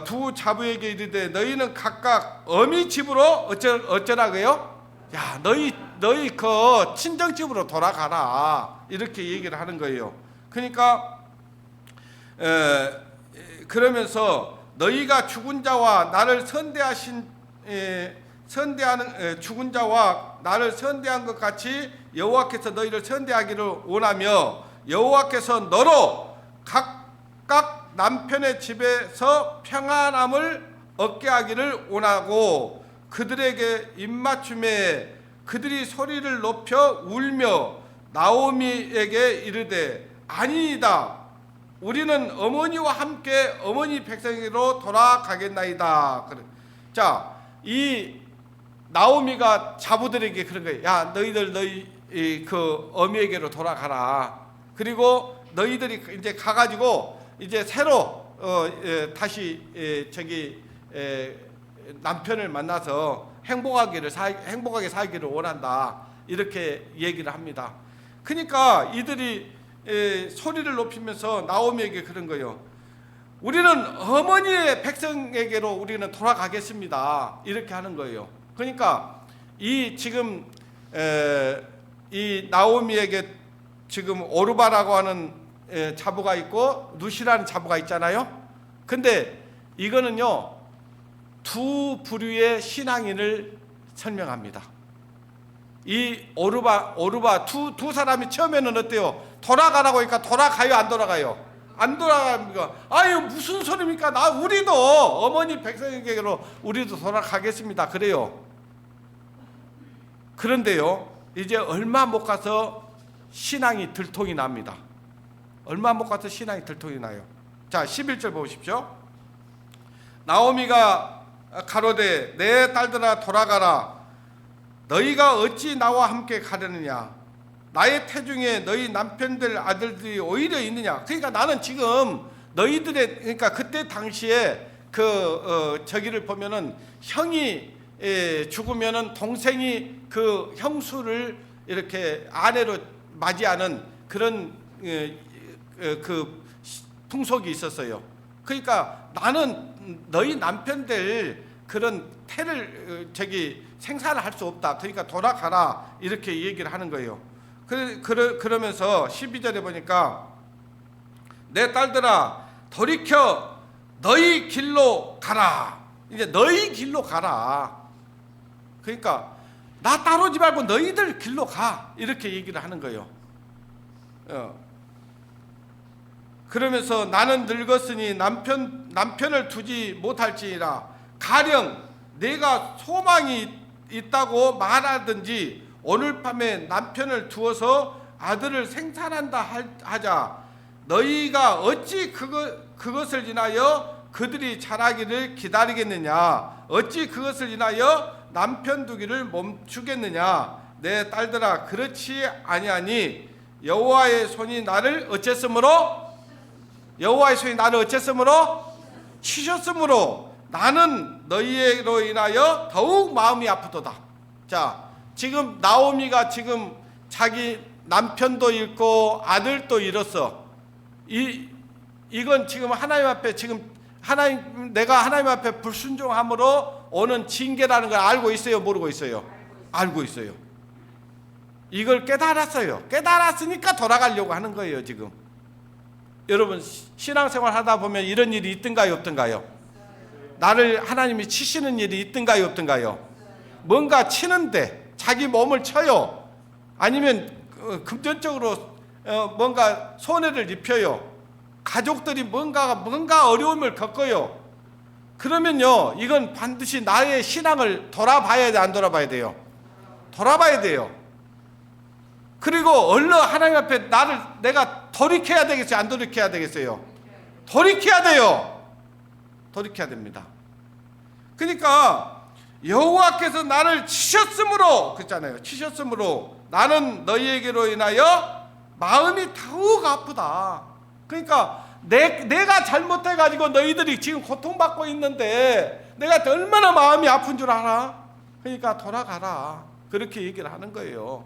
두 자부에게 이르되 너희는 각각 어미 집으로 어쩌라고요? 야, 너희 그 친정 집으로 돌아가라, 이렇게 얘기를 하는 거예요. 그러니까 그러면서 너희가 죽은 자와 나를 죽은 자와 나를 선대한 것 같이 여호와께서 너희를 선대하기를 원하며 여호와께서 너로 각각 남편의 집에서 평안함을 얻게 하기를 원하고 그들에게 입맞춤에 그들이 소리를 높여 울며 나오미에게 이르되 아니이다, 우리는 어머니와 함께 어머니 백성에게로 돌아가겠나이다. 자, 이 나오미가 자부들에게 그런 거예요. 야, 너희 그 어미에게로 돌아가라. 그리고 너희들이 이제 가가지고 이제 새로 다시 남편을 만나서 행복하게 살기를 원한다, 이렇게 얘기를 합니다. 그러니까 이들이 소리를 높이면서 나오미에게 그런 거예요. 우리는 어머니의 백성에게로 우리는 돌아가겠습니다, 이렇게 하는 거예요. 그러니까 지금 이 나오미에게 지금 오르바라고 하는 자부가 있고 누시라는 자부가 있잖아요. 근데 이거는요, 두 부류의 신앙인을 설명합니다. 이 오르바 두 사람이 처음에는 어때요? 돌아가라고 하니까 돌아가요, 안 돌아가요? 안 돌아갑니까? 아유, 무슨 소리입니까? 우리도 어머니 백성에게로 우리도 돌아가겠습니다. 그래요. 그런데요, 이제 얼마 못 가서 신앙이 들통이 납니다. 얼마 못 가서 신앙이 들통이 나요. 자, 11절 보십시오. 나오미가 가로되 내 딸들아 돌아가라. 너희가 어찌 나와 함께 가려느냐? 나의 태중에 너희 남편들 아들들이 오히려 있느냐? 그러니까 나는 지금 너희들의, 그러니까 그때 당시에 저기를 보면은 형이 죽으면은 동생이 그 형수를 이렇게 아내로 맞이하는 그런 그 풍속이 있었어요. 그러니까 나는 너희 남편들 그런 태를 생산을 할 수 없다. 그러니까 돌아가라, 이렇게 얘기를 하는 거예요. 그러면서 12절에 보니까 내 딸들아 돌이켜 너희 길로 가라. 이제 너희 길로 가라. 그러니까 나 따르지 말고 너희들 길로 가, 이렇게 얘기를 하는 거예요. 그러면서 나는 늙었으니 남편을 두지 못할지니라. 가령 내가 소망이 있다고 말하든지 오늘 밤에 남편을 두어서 아들을 생산한다 하자. 너희가 어찌 그것을 인하여 그들이 자라기를 기다리겠느냐? 어찌 그것을 인하여 남편 두기를 멈추겠느냐? 내 딸들아 그렇지 아니하니 여호와의 손이 나를 어쨌으므로 치셨으므로 나는 너희로 인하여 더욱 마음이 아프도다. 자, 지금 나오미가 지금 자기 남편도 잃고 아들도 잃었어. 이건 지금 하나님 앞에 내가 하나님 앞에 불순종함으로 오는 징계라는 걸 알고 있어요, 모르고 있어요? 알고 있어요. 이걸 깨달았어요. 깨달았으니까 돌아가려고 하는 거예요, 지금. 여러분, 신앙생활 하다 보면 이런 일이 있든가요, 없든가요? 나를 하나님이 치시는 일이 있든가요, 없든가요? 뭔가 치는데 자기 몸을 쳐요. 아니면 금전적으로 뭔가 손해를 입혀요. 가족들이 뭔가 어려움을 겪어요. 그러면요, 이건 반드시 나의 신앙을 돌아봐야 돼, 안 돌아봐야 돼요? 돌아봐야 돼요. 그리고 얼른 하나님 앞에 내가 돌이켜야 되겠어요, 안 돌이켜야 되겠어요? 돌이켜야 돼요. 돌이켜야 됩니다. 그러니까 여호와께서 나를 치셨으므로, 그랬잖아요. 치셨으므로 나는 너희에게로 인하여 마음이 더욱 아프다. 그러니까 내가 잘못해가지고 너희들이 지금 고통받고 있는데 내가 얼마나 마음이 아픈 줄 알아? 그러니까 돌아가라, 그렇게 얘기를 하는 거예요.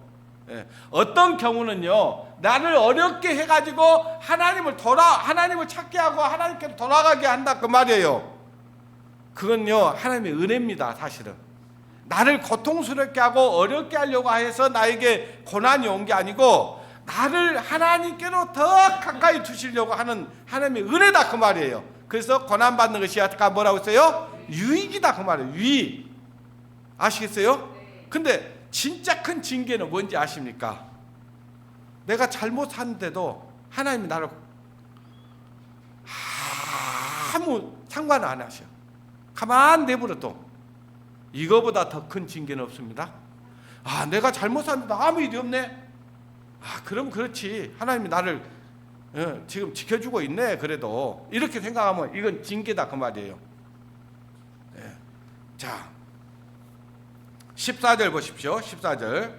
예. 어떤 경우는요, 나를 어렵게 해가지고 하나님을 찾게 하고 하나님께로 돌아가게 한다, 그 말이에요. 그건요, 하나님의 은혜입니다. 사실은 나를 고통스럽게 하고 어렵게 하려고 해서 나에게 고난이 온 게 아니고 나를 하나님께로 더 가까이 두시려고 하는 하나님의 은혜다, 그 말이에요. 그래서 고난받는 것이 아까 뭐라고 했어요? 유익이다, 그 말이에요. 유익. 아시겠어요? 근데 진짜 큰 징계는 뭔지 아십니까? 내가 잘못하는데도 하나님이 나를 아무 상관 안 하셔. 가만 내버려둬. 이거보다 더 큰 징계는 없습니다. 내가 잘못하는데도 아무 일이 없네. 그럼 그렇지, 하나님이 나를 지금 지켜주고 있네. 그래도 이렇게 생각하면 이건 징계다, 그 말이에요. 자, 14절 보십시오. 14절.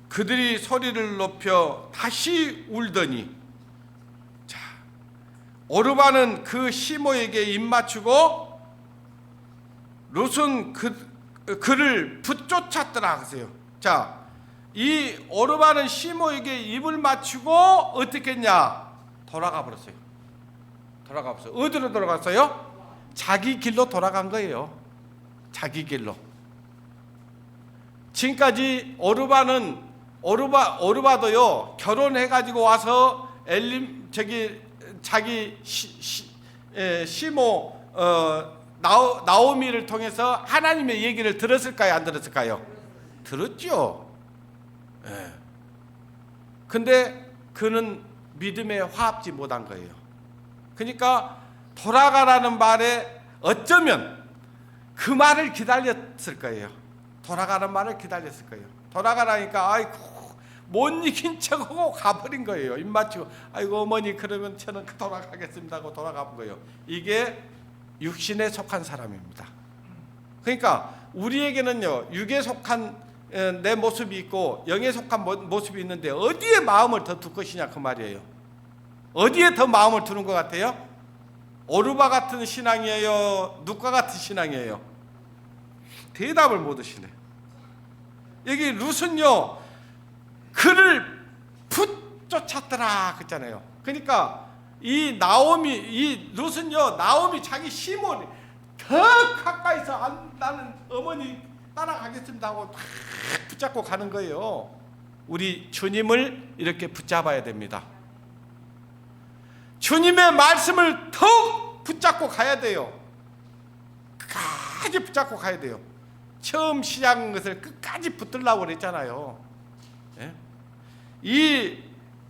그들이 소리를 높여 다시 울더니, 자, 오르바는 그 시모에게 입맞추고 롯은 그를 붙쫓았더라 하세요. 자, 이 오르바는 시모에게 입을 맞추고 어떻게 했냐? 돌아가 버렸어요. 어디로 돌아갔어요? 자기 길로 돌아간 거예요. 자기 길로. 지금까지 오르바도요, 결혼해가지고 와서 자기 시모 나오미를 통해서 하나님의 얘기를 들었을까요, 안 들었을까요? 들었죠. 예. 근데 그는 믿음에 화합지 못한 거예요. 그러니까 돌아가라는 말에 어쩌면 그 말을 기다렸을 거예요. 돌아가는 말을 기다렸을 거예요. 돌아가라니까 아이고 못 이긴 척하고 가버린 거예요. 입 맞추고 아이고 어머니 그러면 저는 돌아가겠습니다 하고 돌아간 거예요. 이게 육신에 속한 사람입니다. 그러니까 우리에게는요 육에 속한 내 모습이 있고 영에 속한 모습이 있는데 어디에 마음을 더 둘 것이냐 그 말이에요. 어디에 더 마음을 두는 것 같아요? 오르바 같은 신앙이에요? 눕과 같은 신앙이에요? 대답을 못 하시네. 여기 룻은요 그를 붙쫓았더라 그랬잖아요. 그러니까 이 룻은요 나오미 자기 시몬이 더 가까이서 나는 어머니 따라가겠습니다 하고 딱 붙잡고 가는 거예요. 우리 주님을 이렇게 붙잡아야 됩니다. 주님의 말씀을 더욱 붙잡고 가야 돼요. 끝까지 붙잡고 가야 돼요. 처음 시작한 것을 끝까지 붙들라고 그랬잖아요. 예? 이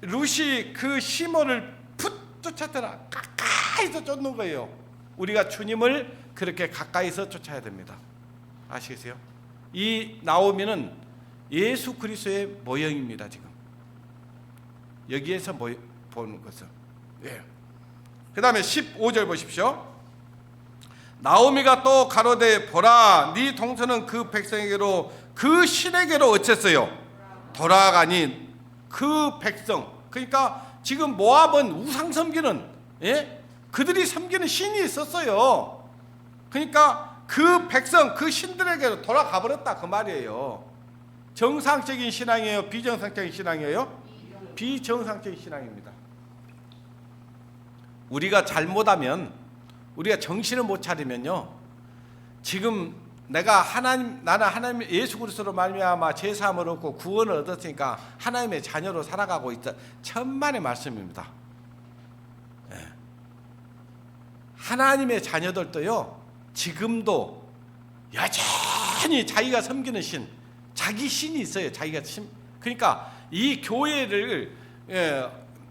룻이 그 시몬을 붙쫓았더라. 가까이서 쫓는 거예요. 우리가 주님을 그렇게 가까이서 쫓아야 됩니다. 아시겠어요? 이 나오미는 예수 그리스도의 모형입니다. 지금 여기에서 보는 것은 예. 그 다음에 15절 보십시오. 나오미가 또 가로되 보라 네 동서는 그 백성에게로 그 신에게로 어쨌어요 돌아가니 그 백성 그러니까 지금 모압은 우상 섬기는 예? 그들이 섬기는 신이 있었어요. 그러니까 그 백성 그 신들에게로 돌아가 버렸다 그 말이에요. 정상적인 신앙이에요? 비정상적인 신앙이에요? 비정상적인 신앙입니다. 우리가 잘못하면 우리가 정신을 못 차리면요 지금 나는 하나님 예수 그리스도로 말미암아 죄사함을 얻고 구원을 얻었으니까 하나님의 자녀로 살아가고 있다. 천만의 말씀입니다. 예. 하나님의 자녀들도요 지금도 여전히 자기가 섬기는 신 자기 신이 있어요. 자기가 그러니까 이 교회를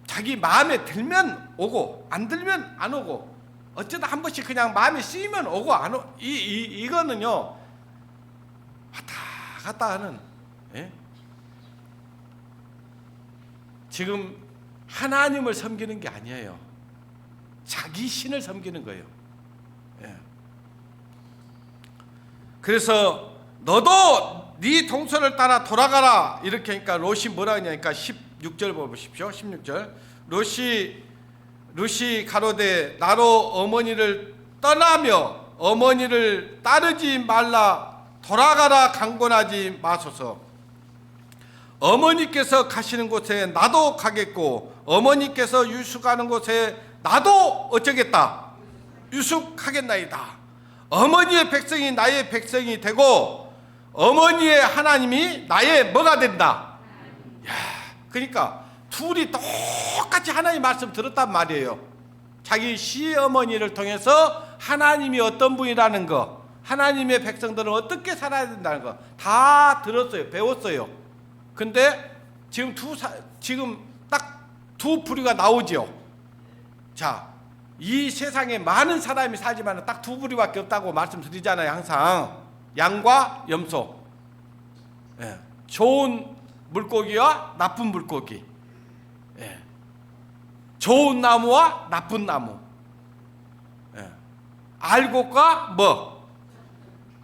자기 마음에 들면 오고 안 들면 안 오고 어쩌다 한 번씩 그냥 마음에 쓰이면 오고 안 오고 이거는요 왔다 갔다 하는 예? 지금 하나님을 섬기는 게 아니에요. 자기 신을 섬기는 거예요. 예. 그래서 너도 네 동서를 따라 돌아가라 이렇게 하니까 롯이 뭐라 하냐니까 16절 보십시오. 16절 룻이 가로되 나로 어머니를 떠나며 어머니를 따르지 말라 돌아가라 강권하지 마소서. 어머니께서 가시는 곳에 나도 가겠고 어머니께서 유숙하는 곳에 나도 어쩌겠다 유숙하겠나이다. 어머니의 백성이 나의 백성이 되고 어머니의 하나님이 나의 뭐가 된다. 야, 그러니까 둘이 똑같이 하나님 말씀 들었단 말이에요. 자기 시어머니를 통해서 하나님이 어떤 분이라는 거 하나님의 백성들은 어떻게 살아야 된다는 거 다 들었어요. 배웠어요. 근데 지금 딱 두 부류가 나오죠. 자, 이 세상에 많은 사람이 살지만 딱 두 부류밖에 없다고 말씀드리잖아요. 항상 양과 염소. 예. 좋은 물고기와 나쁜 물고기. 예. 좋은 나무와 나쁜 나무. 예. 알곡과 뭐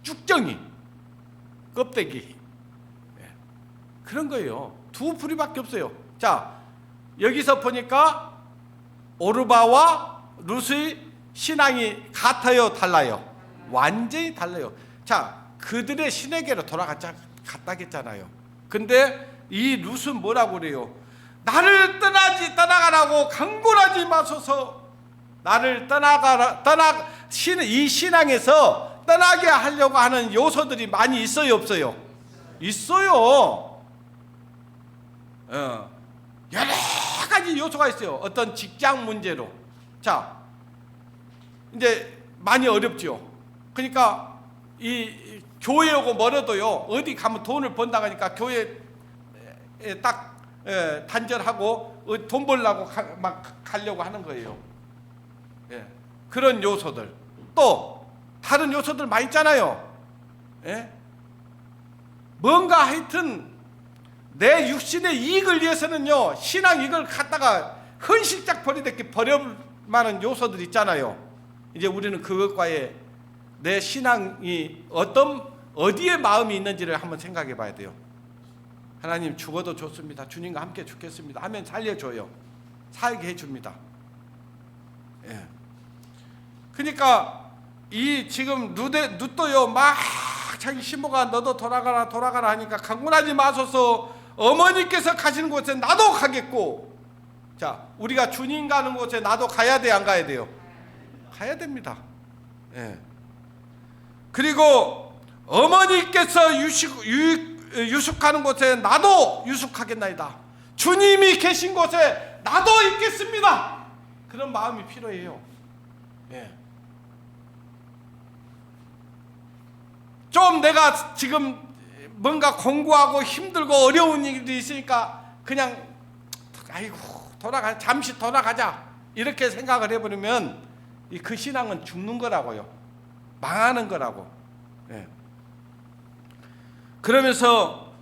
쭉정이 껍데기. 예. 그런 거예요. 두 부류밖에 없어요. 자, 여기서 보니까 오르바와 룻의 신앙이 같아요, 달라요? 완전히 달라요. 자, 그들의 신에게로 갔다겠잖아요. 근데 이 룻은 뭐라고 그래요? 나를 떠나가라고 강권하지 마소서. 나를 이 신앙에서 떠나게 하려고 하는 요소들이 많이 있어요, 없어요? 있어요. 여러 가지 요소가 있어요. 어떤 직장 문제로. 자, 이제 많이 어렵죠. 그러니까 이 교회 오고 멀어도요 어디 가면 돈을 번다 하니까 교회 딱 단절하고 돈 벌려고 막 가려고 하는 거예요. 예. 그런 요소들, 또 다른 요소들 많이 있잖아요. 예? 뭔가 하여튼 내 육신의 이익을 위해서는요, 신앙 이걸 갖다가 헌신짝 버리듯이 버릴 만한 요소들 있잖아요. 이제 우리는 그것과의 내 신앙이 어디에 마음이 있는지를 한번 생각해 봐야 돼요. 하나님 죽어도 좋습니다. 주님과 함께 죽겠습니다 하면 살려줘요. 살게 해줍니다. 예. 그러니까 이 지금 룻도요 막 자기 신부가 너도 돌아가라 하니까 강군하지 마소서, 어머니께서 가시는 곳에 나도 가겠고. 자, 우리가 주님 가는 곳에 나도 가야 돼, 안 가야 돼요? 가야 됩니다. 예. 그리고 어머니께서 유숙하는 곳에 나도 유숙하겠나이다. 주님이 계신 곳에 나도 있겠습니다. 그런 마음이 필요해요. 예. 좀 내가 지금 뭔가 공부하고 힘들고 어려운 일이 있으니까 그냥 아이고 잠시 돌아가자 이렇게 생각을 해버리면 그 신앙은 죽는 거라고요. 망하는 거라고. 예. 그러면서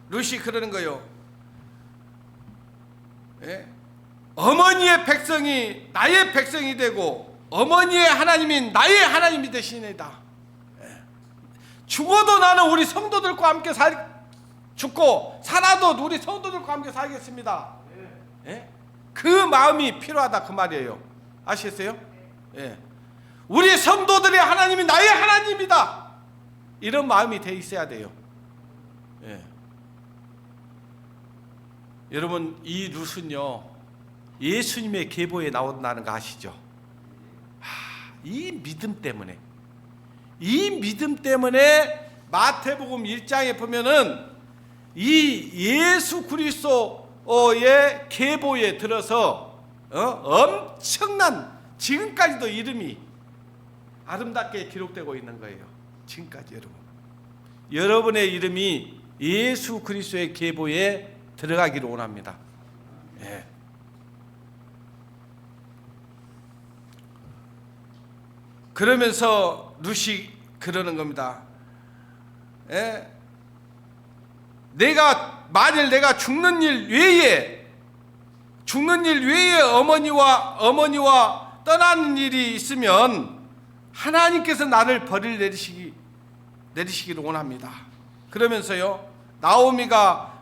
룻이 그러는 거예요. 예? 어머니의 백성이 나의 백성이 되고 어머니의 하나님이 나의 하나님이 되시니이다. 예. 죽어도 나는 우리 성도들과 함께 죽고 살아도 우리 성도들과 함께 살겠습니다. 예? 그 마음이 필요하다 그 말이에요. 아시겠어요? 예. 우리 성도들의 하나님이 나의 하나님이다. 이런 마음이 돼 있어야 돼요. 예. 여러분, 이 룻은요 예수님의 계보에 나온다는 거 아시죠? 이 믿음 때문에 마태복음 1장에 보면은 이 예수 그리스도의 계보에 들어서 엄청난 지금까지도 이름이 아름답게 기록되고 있는 거예요. 지금까지 여러분의 이름이 예수 그리스도의 계보에 들어가기를 원합니다. 예. 그러면서 룻이 그러는 겁니다. 예. 만일 내가 죽는 일 외에 어머니와 떠나는 일이 있으면 하나님께서 나를 벌을 내리시기를 원합니다. 그러면서요 나오미가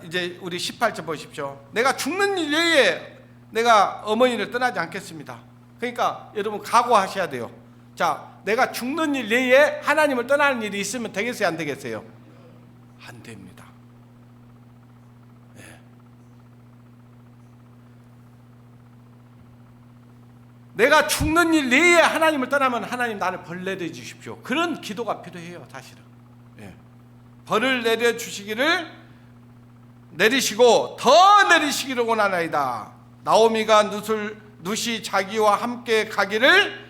이제 우리 18절 보십시오. 내가 죽는 일 외에 내가 어머니를 떠나지 않겠습니다. 그러니까 여러분 각오하셔야 돼요. 자, 내가 죽는 일 외에 하나님을 떠나는 일이 있으면 되겠어요, 안 되겠어요? 안 됩니다. 네. 내가 죽는 일 내에 하나님을 떠나면 하나님 나를 벌 내려주십시오. 그런 기도가 필요해요, 사실은. 네. 벌을 내리시고 더 내리시기를 원하나이다. 나오미가 룻이 자기와 함께 가기를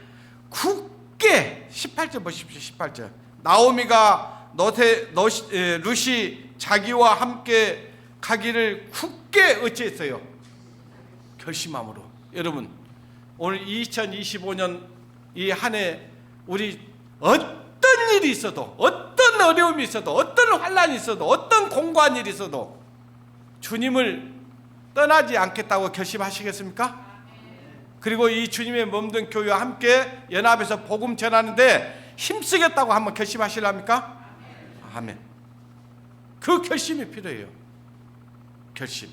굳게 18절 보십시오. 18절. 나오미가 룻이 자기와 함께 가기를 굳게 어찌했어요? 결심함으로. 여러분, 오늘 2025년 이 한 해 우리 어떤 일이 있어도, 어떤 어려움이 있어도, 어떤 환난이 있어도, 어떤 공고한 일이 있어도 주님을 떠나지 않겠다고 결심하시겠습니까? 그리고 이 주님의 몸된 교회와 함께 연합해서 복음 전하는데 힘쓰겠다고 한번 결심하시랍니까? 아멘. 그 결심이 필요해요. 결심.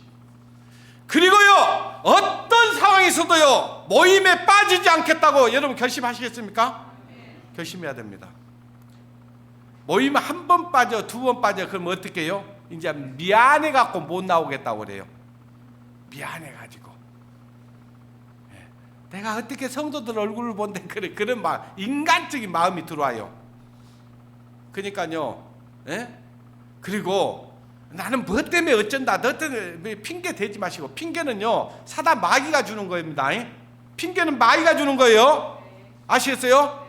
그리고요 어떤 상황에서도요 모임에 빠지지 않겠다고 여러분 결심하시겠습니까? 결심해야 됩니다. 모임에 한 번 빠져, 두 번 빠져, 그럼 어떻게 해요? 이제 미안해 갖고 못 나오겠다고 그래요. 미안해 가지고 내가 어떻게 성도들 얼굴을 본데 그런 인간적인 마음이 들어와요. 그러니까요. 예? 그리고 나는 뭐 때문에 어쩐다, 너 때문에 핑계 대지 마시고, 핑계는요 사단 마귀가 주는 겁니다. 핑계는 마귀가 주는 거예요. 아시겠어요?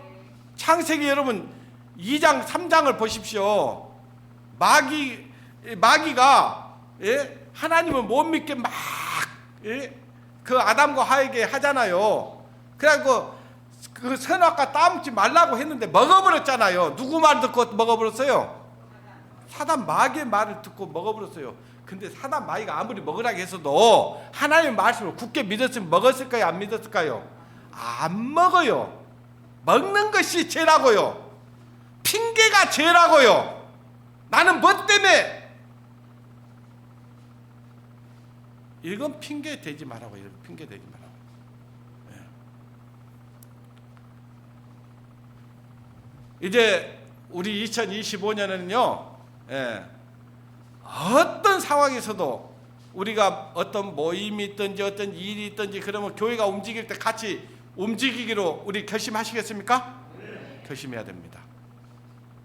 창세기 여러분 2장 3장을 보십시오. 마귀 마귀가 하나님을 못 믿게 막 그 아담과 하에게 하잖아요. 그래갖고 그 선악과 따먹지 말라고 했는데 먹어버렸잖아요. 누구 말 듣고 먹어버렸어요? 사단 마귀의 말을 듣고 먹어버렸어요. 근데 사단 마귀가 아무리 먹으라고 했어도 하나님의 말씀을 굳게 믿었으면 먹었을까요? 안 믿었을까요? 안 먹어요. 먹는 것이 죄라고요. 핑계가 죄라고요. 나는 뭐 때문에? 이건 핑계 대지 말라고. 이건 핑계 대지 말라고. 이제 우리 2025년에는요, 어떤 상황에서도 우리가 어떤 모임이 있든지 어떤 일이 있든지 그러면 교회가 움직일 때 같이 움직이기로 우리 결심하시겠습니까? 네. 결심해야 됩니다.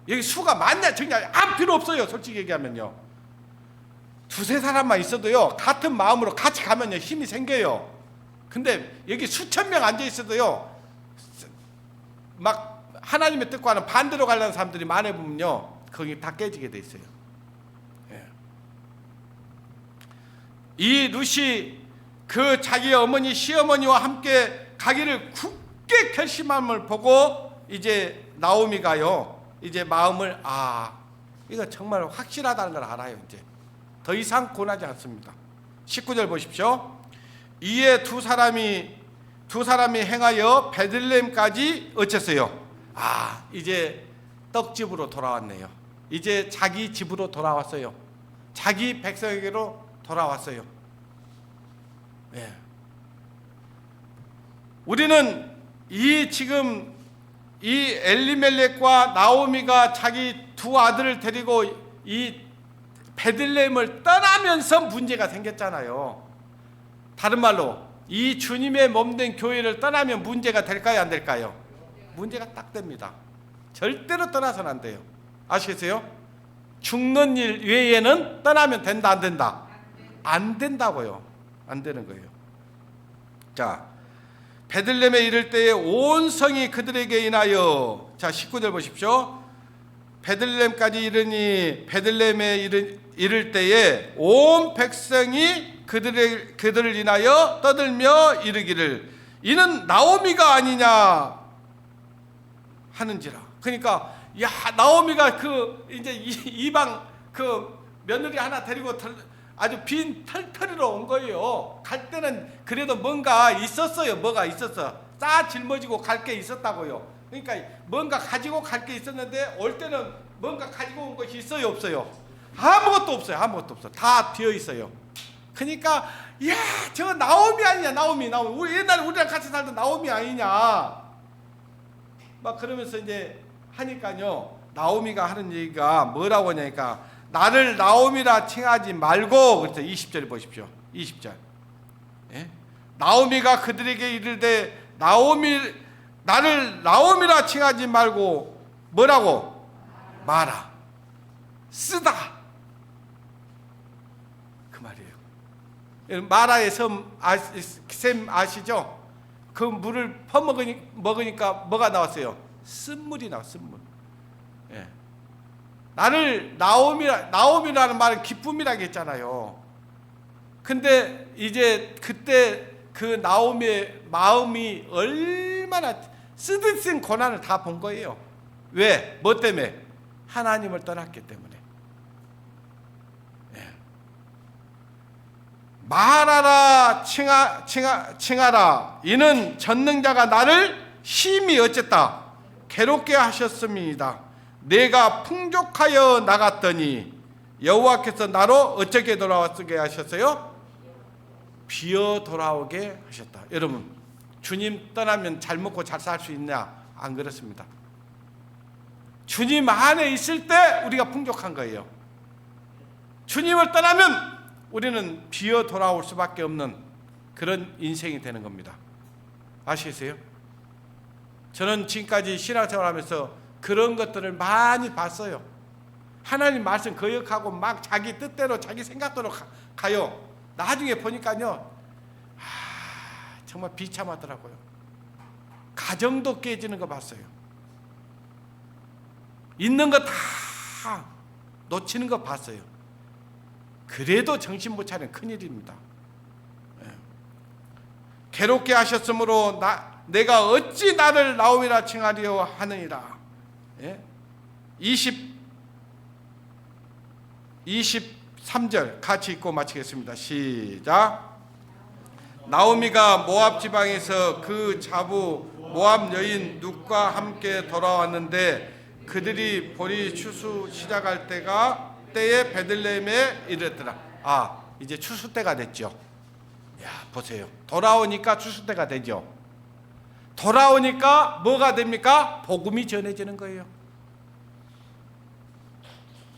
여기 수가 많냐 적냐 아무 필요 없어요. 솔직히 얘기하면요. 두세 사람만 있어도요, 같은 마음으로 같이 가면요 힘이 생겨요. 근데 여기 수천 명 앉아 있어도요, 막 하나님의 뜻과는 반대로 가려는 사람들이 많이 보면요, 거기 다 깨지게 돼 있어요. 이 룻이 그 자기 어머니 시어머니와 함께 가기를 굳게 결심함을 보고 이제 나오미가요, 이제 마음을 이거 정말 확실하다는 걸 알아요. 이제 더 이상 권하지 않습니다. 19절 보십시오. 이에 두 사람이 행하여 베들레헴까지 어쨌어요. 이제 떡집으로 돌아왔네요. 이제 자기 집으로 돌아왔어요. 자기 백성에게로 돌아왔어요. 우리는 지금 이 엘리멜렉과 나오미가 자기 두 아들을 데리고 이 베들레헴을 떠나면서 문제가 생겼잖아요. 다른 말로 이 주님의 몸된 교회를 떠나면 문제가 될까요, 안 될까요? 문제가 딱 됩니다. 절대로 떠나서는 안 돼요. 아시겠어요? 죽는 일 외에는 떠나면 된다, 안 된다? 안 된다고요. 안 되는 거예요. 자, 베들레헴에 이를 때에 온 성이 그들에게 인하여, 자 19절 보십시오. 베들레헴까지 이르니 베들레헴에 이를 때에 온 백성이 그들을 인하여 떠들며 이르기를 이는 나오미가 아니냐 하는지라. 그러니까 나오미가 그 이제 이방 그 며느리 하나 데리고 아주 빈 털터리로 온 거예요. 갈 때는 그래도 뭔가 있었어요. 뭐가 있었어. 싸 짊어지고 갈 게 있었다고요. 그러니까 뭔가 가지고 갈 게 있었는데 올 때는 뭔가 가지고 온 것이 있어요, 없어요? 아무것도 없어요. 아무것도 없어. 다 비어 있어요. 그러니까 저거 나오미 아니냐, 나오미. 우리 옛날에 우리랑 같이 살던 나오미 아니냐. 막 그러면서 이제 하니까요, 나오미가 하는 얘기가 뭐라고 하냐니까 나를 나오미라 칭하지 말고, 그래서 20절 보십시오. 20절. 나오미가 그들에게 이르되 나를 나오미라 칭하지 말고 뭐라고? 마라. 쓰다. 그 말이에요. 마라의 샘 아시죠? 그 물을 퍼먹으니까 뭐가 나왔어요? 쓴물이 나와. 쓴물. 나를 나오미라는 말은 기쁨이라고 했잖아요. 근데 이제 그때 그 나오미의 마음이 얼마나 쓰듯 쓴 고난을 다 본 거예요. 왜? 뭐 때문에? 하나님을 떠났기 때문에. 말하라 칭하라 이는 전능자가 나를 심히 어쨌다 괴롭게 하셨습니다. 내가 풍족하여 나갔더니 여호와께서 나로 어떻게 돌아왔게 하셨어요? 비어 돌아오게 하셨다. 여러분, 주님 떠나면 잘 먹고 잘 살 수 있냐? 안 그렇습니다. 주님 안에 있을 때 우리가 풍족한 거예요. 주님을 떠나면 우리는 비어 돌아올 수밖에 없는 그런 인생이 되는 겁니다. 아시겠어요? 저는 지금까지 신앙생활하면서 그런 것들을 많이 봤어요. 하나님 말씀 거역하고 막 자기 뜻대로 자기 생각대로 가요. 나중에 보니까요, 정말 비참하더라고요. 가정도 깨지는 거 봤어요. 있는 거 다 놓치는 거 봤어요. 그래도 정신 못 차리는 큰일입니다. 괴롭게 하셨으므로 내가 어찌 나를 나옴이라 칭하리요 하느니라. 23절 같이 읽고 마치겠습니다. 시작. 나오미가 모압 지방에서 그 자부 모압 여인 룻과 함께 돌아왔는데 그들이 보리 추수 시작할 때에 베들레헴에 이르렀더라. 이제 추수 때가 됐죠. 야, 보세요. 돌아오니까 추수 때가 되죠. 돌아오니까 뭐가 됩니까? 복음이 전해지는 거예요.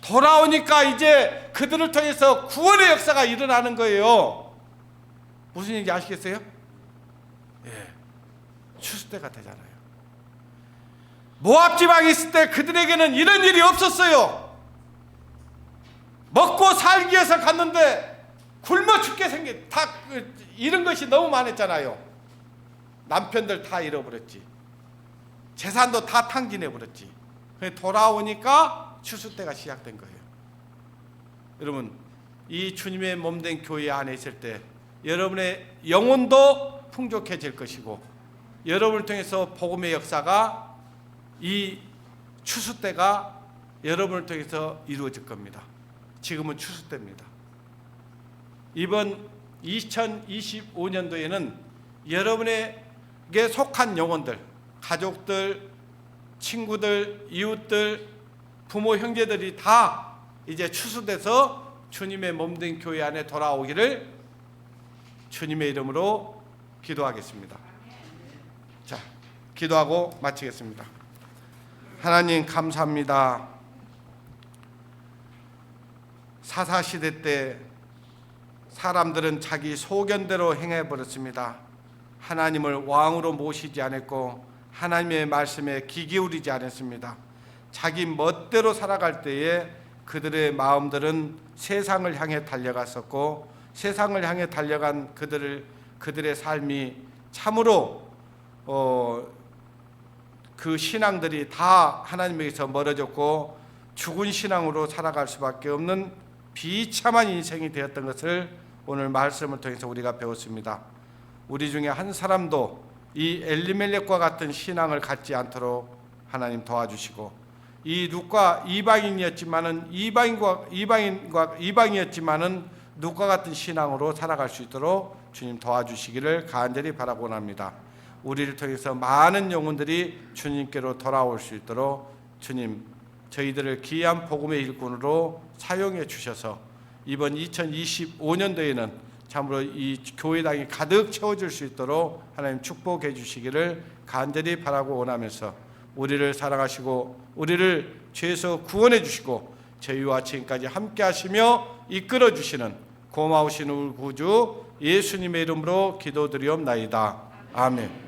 돌아오니까 이제 그들을 통해서 구원의 역사가 일어나는 거예요. 무슨 얘기인지 아시겠어요? 추수 때가 되잖아요. 모압 지방에 있을 때 그들에게는 이런 일이 없었어요. 먹고 살기 위해서 갔는데 굶어 죽게 생긴 다 이런 것이 너무 많았잖아요. 남편들 다 잃어버렸지. 재산도 다 탕진해버렸지. 돌아오니까 추수 때가 시작된 거예요. 여러분, 이 주님의 몸된 교회 안에 있을 때 여러분의 영혼도 풍족해질 것이고 여러분을 통해서 복음의 역사가 이 추수 때가 여러분을 통해서 이루어질 겁니다. 지금은 추수 때입니다. 이번 2025년도에는 여러분에게 속한 영혼들, 가족들, 친구들, 이웃들, 부모, 형제들이 다 이제 추수돼서 주님의 몸된 교회 안에 돌아오기를 주님의 이름으로 기도하겠습니다. 자, 기도하고 마치겠습니다. 하나님 감사합니다. 사사시대 때 사람들은 자기 소견대로 행해버렸습니다. 하나님을 왕으로 모시지 않았고 하나님의 말씀에 귀 기울이지 않았습니다. 자기 멋대로 살아갈 때에 그들의 마음들은 세상을 향해 달려갔었고 세상을 향해 달려간 그들의 삶이 참으로 그 신앙들이 다 하나님에게서 멀어졌고 죽은 신앙으로 살아갈 수밖에 없는 비참한 인생이 되었던 것을 오늘 말씀을 통해서 우리가 배웠습니다. 우리 중에 한 사람도 이 엘리멜렉과 같은 신앙을 갖지 않도록 하나님 도와주시고 이 룻과 이방인이었지만은 이방이었지만은 룻과 같은 신앙으로 살아갈 수 있도록 주님 도와주시기를 간절히 바라고 원합니다. 우리를 통해서 많은 영혼들이 주님께로 돌아올 수 있도록 주님 저희들을 귀한 복음의 일꾼으로 사용해 주셔서 이번 2025년도에는 참으로 이 교회당이 가득 채워질 수 있도록 하나님 축복해 주시기를 간절히 바라고 원하면서 우리를 사랑하시고 우리를 죄에서 구원해 주시고 저희와 지금까지 함께 하시며 이끌어 주시는 고마우신 우리 구주 예수님의 이름으로 기도드리옵나이다. 아멘.